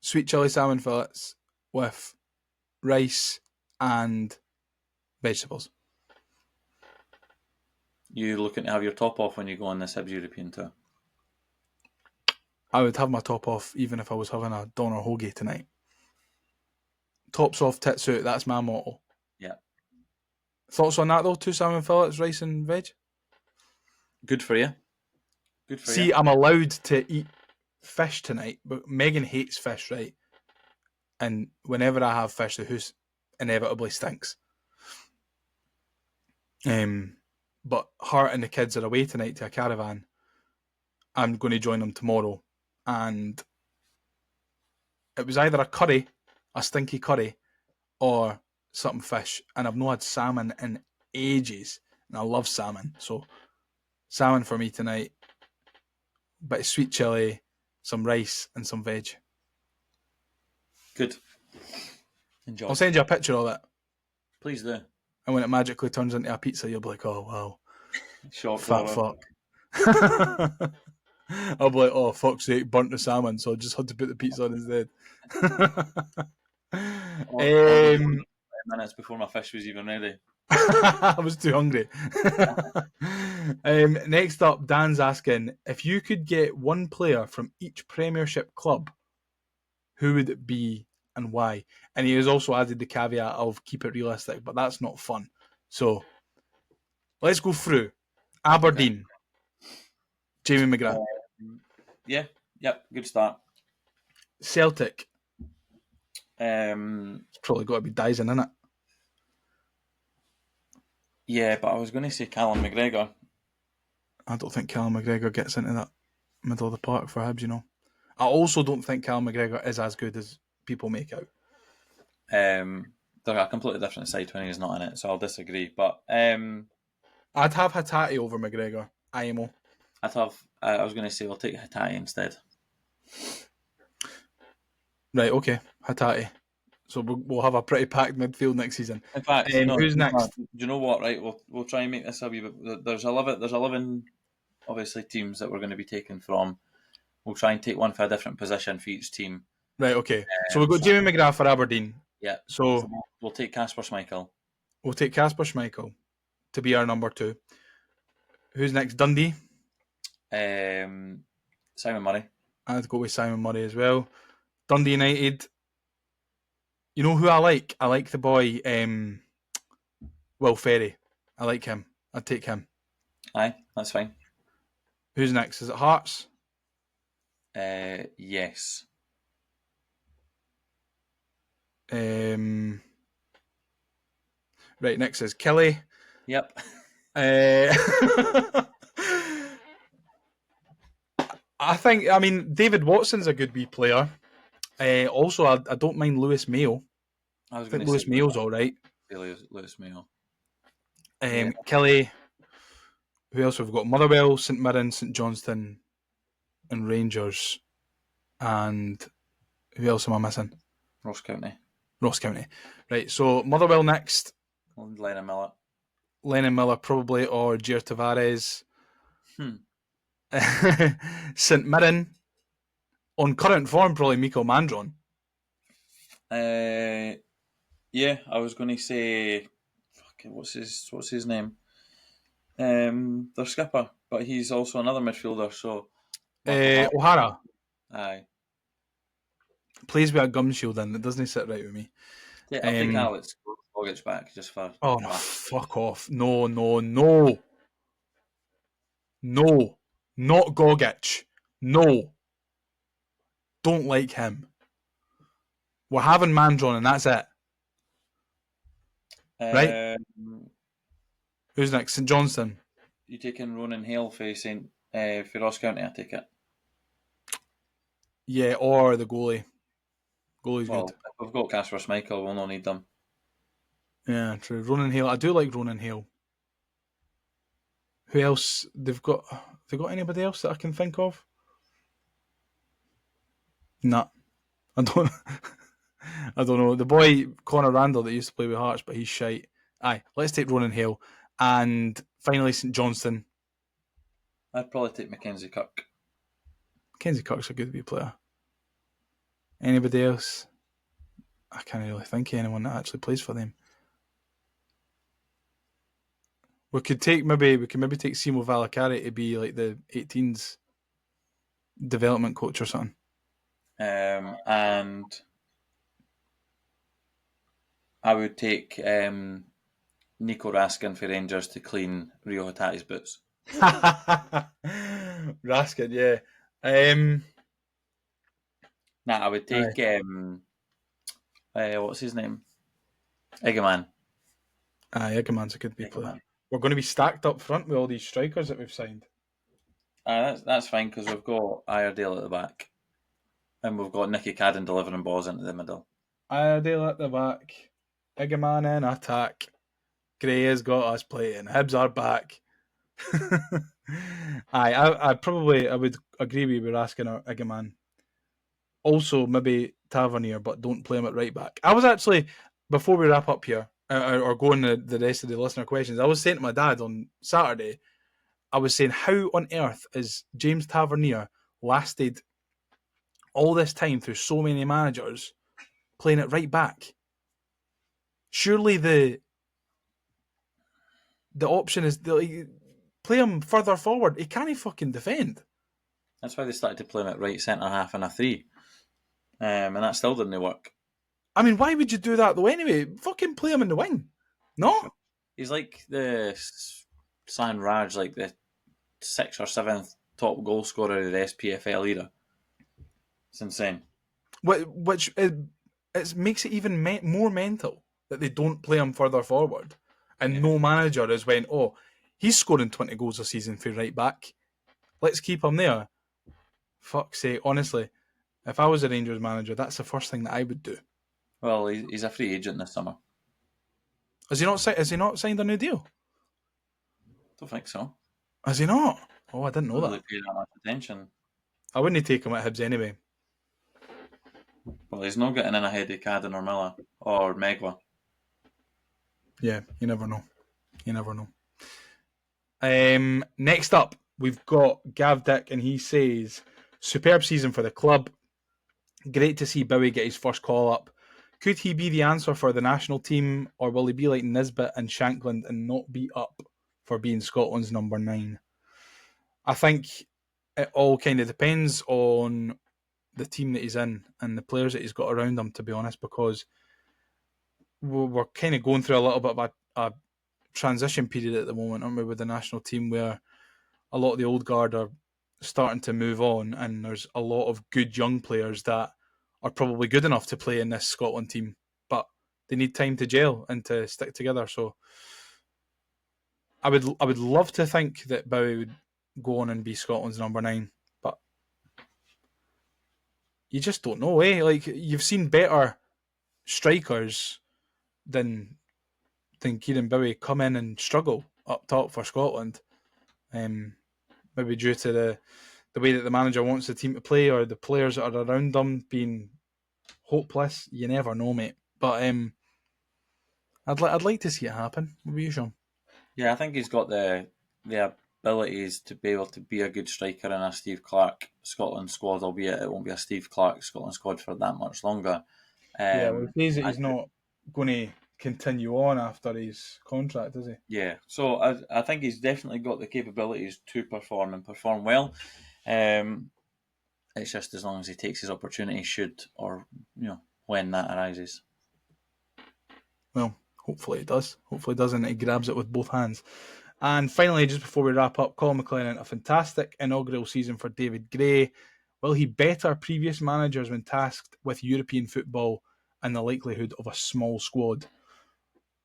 [SPEAKER 2] sweet chili salmon fillets with rice and vegetables.
[SPEAKER 3] you looking to have your top off when you go on this Hibs European tour?
[SPEAKER 2] I would have my top off even if I was having a doner hoagie tonight. Tops off, tits out, that's my motto.
[SPEAKER 3] Yeah.
[SPEAKER 2] Thoughts on that though? 2 salmon fillets, rice and veg?
[SPEAKER 3] Good for you. Good for
[SPEAKER 2] See,
[SPEAKER 3] you.
[SPEAKER 2] I'm allowed to eat fish tonight, but Megan hates fish, right? And whenever I have fish, the house inevitably stinks. But her and the kids are away tonight to a caravan. I'm going to join them tomorrow. And it was either a stinky curry, or something fish. And I've not had salmon in ages. And I love salmon. So, salmon for me tonight. Bit of sweet chilli, some rice, and some veg.
[SPEAKER 3] Good. Enjoy.
[SPEAKER 2] I'll send you a picture of it.
[SPEAKER 3] Please do.
[SPEAKER 2] And when it magically turns into a pizza, you'll be like, oh, wow.
[SPEAKER 3] Shock
[SPEAKER 2] Fat
[SPEAKER 3] horror.
[SPEAKER 2] fuck. I'll be like, oh, fuck's sake, burnt the salmon, so I just had to put the pizza on instead.
[SPEAKER 3] minutes before my fish was even ready.
[SPEAKER 2] I was too hungry. Next up, Dan's asking, if you could get one player from each Premiership club, who would it be and why? And he has also added the caveat of keep it realistic, but that's not fun. So, let's go through. Aberdeen. Jamie McGrath.
[SPEAKER 3] Yep, good start.
[SPEAKER 2] Celtic.
[SPEAKER 3] It's
[SPEAKER 2] probably got to be Dyson, isn't it?
[SPEAKER 3] Yeah, but I was going to say Callum McGregor.
[SPEAKER 2] I don't think Callum McGregor gets into that middle of the park for Hibs, I also don't think Callum McGregor is as good as people make out.
[SPEAKER 3] They're a completely different side when he's not in it, so I'll disagree. But
[SPEAKER 2] I'd have Hatate over McGregor. IMO.
[SPEAKER 3] I was going to say I'll take Hatate instead.
[SPEAKER 2] Right, okay. Hatate. So we'll have a pretty packed midfield next season.
[SPEAKER 3] In fact,
[SPEAKER 2] who's next?
[SPEAKER 3] Do you know what? Right, we'll try and make this a wee bit. There's 11 obviously teams that we're going to be taking from. We'll try and take one for a different position for each team.
[SPEAKER 2] Right, okay. So we've got Jamie McGrath for Aberdeen.
[SPEAKER 3] Yeah.
[SPEAKER 2] So
[SPEAKER 3] we'll take Kasper Schmeichel.
[SPEAKER 2] We'll take Kasper Schmeichel to be our number 2. Who's next? Dundee.
[SPEAKER 3] Simon Murray.
[SPEAKER 2] I'd go with Simon Murray as well. Dundee United. You know who I like? I like the boy, Will Ferry. I like him. I'd take him.
[SPEAKER 3] Aye, that's fine.
[SPEAKER 2] Who's next? Is it Hearts?
[SPEAKER 3] Yes.
[SPEAKER 2] Right, next is Kelly.
[SPEAKER 3] Yep.
[SPEAKER 2] I mean, David Watson's a good wee player. Also, I don't mind Lewis Mayo. I think Lewis Mayo's all right.
[SPEAKER 3] Lewis Mayo.
[SPEAKER 2] Kelly. Who else have we got? Motherwell, St Mirren, St Johnstone, and Rangers. And who else am I missing?
[SPEAKER 3] Ross County.
[SPEAKER 2] Right, so Motherwell next.
[SPEAKER 3] Lennon
[SPEAKER 2] Miller probably, or Jair Tavares. St Mirren. On current form, probably Miko Mandron.
[SPEAKER 3] Yeah, I was going to say, what's his name? Their skipper, but he's also another midfielder. So
[SPEAKER 2] O'Hara.
[SPEAKER 3] Aye.
[SPEAKER 2] Plays with a gum shield in. It doesn't sit right with me.
[SPEAKER 3] Yeah, I think Alex Gogic back just for.
[SPEAKER 2] Oh no! Fuck off! No! Not Gogic. No. Don't like him. We're having Mandron and that's it. Right? Who's next? St Johnstone.
[SPEAKER 3] You taking Ronan Hale for Ross County? I take it.
[SPEAKER 2] Yeah, or the goalie. Goalie's good.
[SPEAKER 3] If we've got Kasper Schmeichel, we'll not need them.
[SPEAKER 2] Yeah, true. Ronan Hale. I do like Ronan Hale. Who else? Have they got anybody else that I can think of? Nah. I don't know. The boy Connor Randall that used to play with Hearts, but he's shite. Aye, let's take Ronan Hale. And finally St Johnstone.
[SPEAKER 3] I'd probably take Mackenzie Kirk.
[SPEAKER 2] Mackenzie Kirk's a good wee player. Anybody else? I can't really think of anyone that actually plays for them. We could maybe take Simo Valakari to be like the 18s development coach or something.
[SPEAKER 3] And I would take Nico Raskin for Rangers to clean Rio Hatate's boots.
[SPEAKER 2] Raskin, yeah.
[SPEAKER 3] I would take what's his name? Egeman.
[SPEAKER 2] Egeman's a good wee player. We're going to be stacked up front with all these strikers that we've signed.
[SPEAKER 3] That's fine because we've got Iredale at the back. And we've got Nicky Cadden delivering balls into the middle.
[SPEAKER 2] Iredale at the back. Egeman in attack. Gray has got us playing. Hibs are back. I would agree with you. We're asking our Igaman. Also, maybe Tavernier, but don't play him at right back. I was actually, before we wrap up here, or go on the rest of the listener questions, I was saying to my dad on Saturday, I was saying, how on earth is James Tavernier lasted all this time through so many managers playing at right back? Surely the option is play him further forward. He can't fucking defend.
[SPEAKER 3] That's why they started to play him at right centre half and a 3. And that still didn't work.
[SPEAKER 2] I mean, why would you do that though anyway? Fucking play him in the wing. No?
[SPEAKER 3] He's like the San Raj, like the 6th or 7th top goal scorer of the SPFL era. It's insane.
[SPEAKER 2] Which it makes it even more mental that they don't play him further forward. And no manager has went, oh, he's scoring 20 goals a season for right back. Let's keep him there. Fuck's sake, honestly, if I was a Rangers manager, that's the first thing that I would do.
[SPEAKER 3] Well, he's a free agent this summer.
[SPEAKER 2] Has he not signed a new deal?
[SPEAKER 3] Don't think so.
[SPEAKER 2] Has he not? Oh, I didn't know
[SPEAKER 3] Don't
[SPEAKER 2] that.
[SPEAKER 3] really pay that much attention.
[SPEAKER 2] I wouldn't take him at Hibs anyway.
[SPEAKER 3] Well, he's not getting in ahead of Cadden or Miller or Megwa.
[SPEAKER 2] Yeah, you never know. You never know. Next up, we've got Gav Dick, and he says, superb season for the club. Great to see Bowie get his first call up. Could he be the answer for the national team, or will he be like Nisbet and Shankland and not be up for being Scotland's number 9? I think it all kind of depends on the team that he's in and the players that he's got around him, to be honest, because we're kind of going through a little bit of a transition period at the moment, aren't we, with the national team, where a lot of the old guard are starting to move on, and there's a lot of good young players that are probably good enough to play in this Scotland team, but they need time to gel and to stick together. So I would love to think that Bowie would go on and be Scotland's number 9, but you just don't know, eh? Like, you've seen better strikers than Kieran Bowie come in and struggle up top for Scotland. Maybe due to the way that the manager wants the team to play, or the players that are around them being hopeless. You never know, mate. But I'd like to see it happen. What about you, Shaun?
[SPEAKER 3] Yeah, I think he's got the abilities to be able to be a good striker in a Steve Clarke Scotland squad, albeit it won't be a Steve Clarke Scotland squad for that much longer.
[SPEAKER 2] Well, he says that he's not going to continue on after his contract, is he?
[SPEAKER 3] Yeah, so I think he's definitely got the capabilities to perform and perform well. It's just as long as he takes his opportunity, should or when that arises.
[SPEAKER 2] Well, hopefully it does. Hopefully it does, and he grabs it with both hands. And finally, just before we wrap up, Colin McLennan, a fantastic inaugural season for David Gray. Will he better previous managers when tasked with European football and the likelihood of a small squad?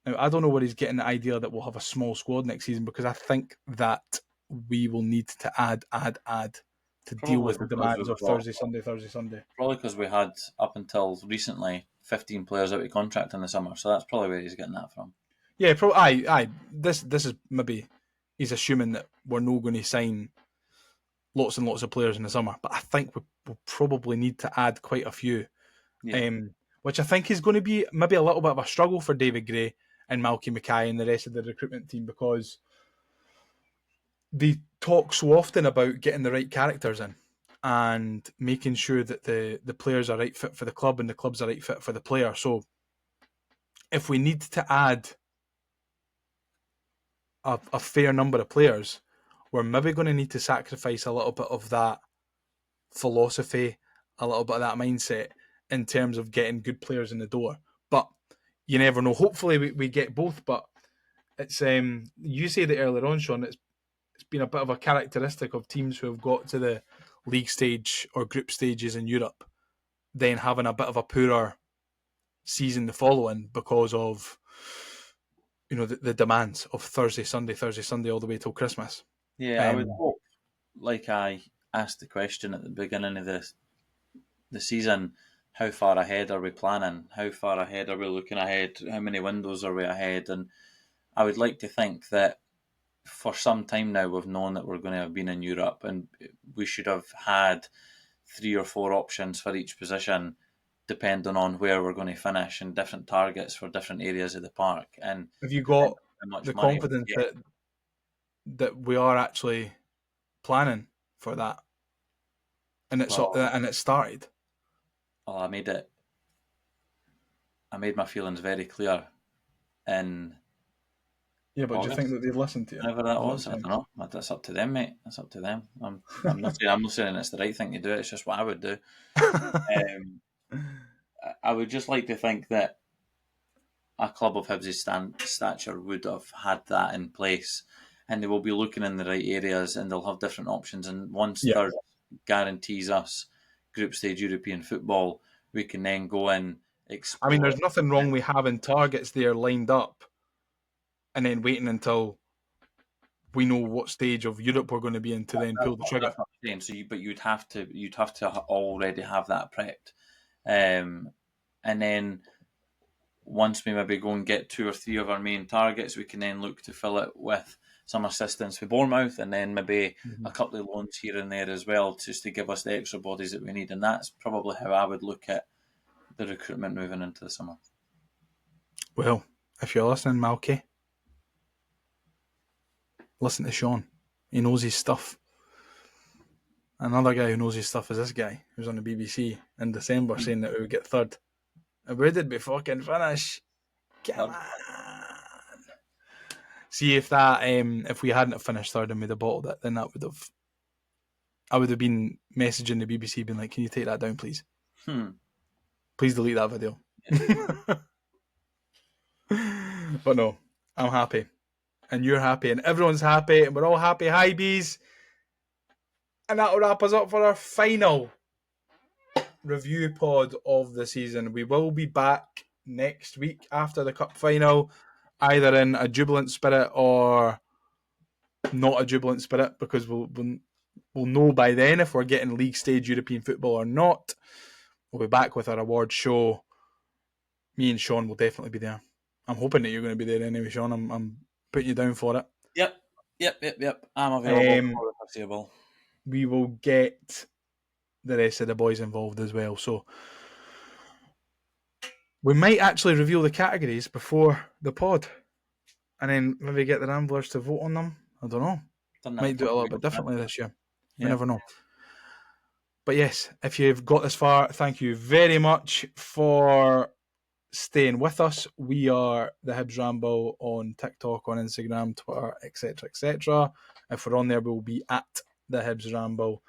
[SPEAKER 2] Now, I don't know where he's getting the idea that we'll have a small squad next season, because I think that we will need to add to deal with the demands of Thursday, Sunday.
[SPEAKER 3] Probably because we had, up until recently, 15 players out of contract in the summer, so that's probably where he's getting that from.
[SPEAKER 2] Yeah, aye. This is maybe he's assuming that we're not going to sign lots and lots of players in the summer, but I think we'll probably need to add quite a few, which I think is going to be maybe a little bit of a struggle for David Gray and Malky Mackay and the rest of the recruitment team, because they talk so often about getting the right characters in and making sure that the players are right fit for the club and the club's are right fit for the player. So if we need to add a fair number of players, we're maybe going to need to sacrifice a little bit of that philosophy, a little bit of that mindset in terms of getting good players in the door. But you never know. Hopefully we get both, but it's you said it earlier on, Shaun, it's been a bit of a characteristic of teams who have got to the league stage or group stages in Europe then having a bit of a poorer season the following because of the demands of Thursday, Sunday all the way till Christmas.
[SPEAKER 3] Yeah, I would hope, like I asked the question at the beginning of the season, how far ahead are we planning? How far ahead are we looking ahead? How many windows are we ahead? And I would like to think that for some time now we've known that we're going to have been in Europe, and we should have had 3 or 4 options for each position, depending on where we're going to finish and different targets for different areas of the park. And
[SPEAKER 2] Have you got
[SPEAKER 3] how much
[SPEAKER 2] the
[SPEAKER 3] money
[SPEAKER 2] confidence
[SPEAKER 3] we get.
[SPEAKER 2] that we are actually planning for that, and it started?
[SPEAKER 3] Well, I made my feelings very clear in
[SPEAKER 2] Yeah, but do you
[SPEAKER 3] August,
[SPEAKER 2] think that they've listened to you?
[SPEAKER 3] whenever that was. I don't know. That's up to them, mate. That's up to them. I'm not saying it's the right thing to do. It's just what I would do. I would just like to think that a club of Hibs' stature would have had that in place, and they will be looking in the right areas, and they'll have different options. And once third guarantees us group stage European football, we can then go and explore.
[SPEAKER 2] I mean, there's nothing wrong with having targets there lined up, and then waiting until we know what stage of Europe we're going to be in to then pull the trigger.
[SPEAKER 3] That's what I'm saying. So, you'd have to already have that prepped, and then once we maybe go and get 2 or 3 of our main targets, we can then look to fill it with some assistance for Bournemouth, and then maybe a couple of loans here and there as well, just to give us the extra bodies that we need. And that's probably how I would look at the recruitment moving into the summer.
[SPEAKER 2] Well, if you're listening, Malky, listen to Shaun. He knows his stuff. Another guy who knows his stuff is this guy who's on the BBC in December saying that we would get third. And where did we fucking finish? Come on. See, if we hadn't finished third and we'd have bottled it, then I would have been messaging the BBC being like, can you take that down, please? Please delete that video. But no, I'm happy. And you're happy. And everyone's happy. And we're all happy. Hi, bees. And that'll wrap us up for our final review pod of the season. We will be back next week after the cup final, either in a jubilant spirit or not a jubilant spirit, because we'll know by then if we're getting league stage European football or not. We'll be back with our award show. Me and Shaun will definitely be there. I'm hoping that you're going to be there anyway, Shaun. I'm putting you down for it.
[SPEAKER 3] Yep. I'm available for the foreseeable.
[SPEAKER 2] We will get the rest of the boys involved as well. So we might actually reveal the categories before the pod, and then maybe get the Ramblers to vote on them. I don't know. Might do it a little bit differently this year. You never know. But yes, if you've got this far, thank you very much for staying with us. We are the Hibs Ramble on TikTok, on Instagram, Twitter, etc., etc. If we're on there, we'll be at the Hibs Ramble.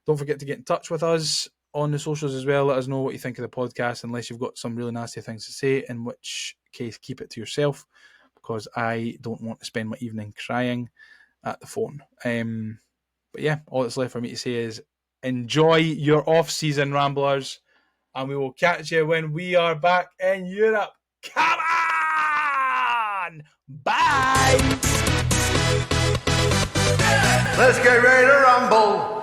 [SPEAKER 2] Don't forget to get in touch with us on the socials as well. Let us know what you think of the podcast, unless you've got some really nasty things to say, in which case keep it to yourself, because I don't want to spend my evening crying at the phone. But yeah, all that's left for me to say is enjoy your off-season, Ramblers, and we will catch you when we are back in Europe. Come on! Bye!
[SPEAKER 1] Let's get ready to rumble.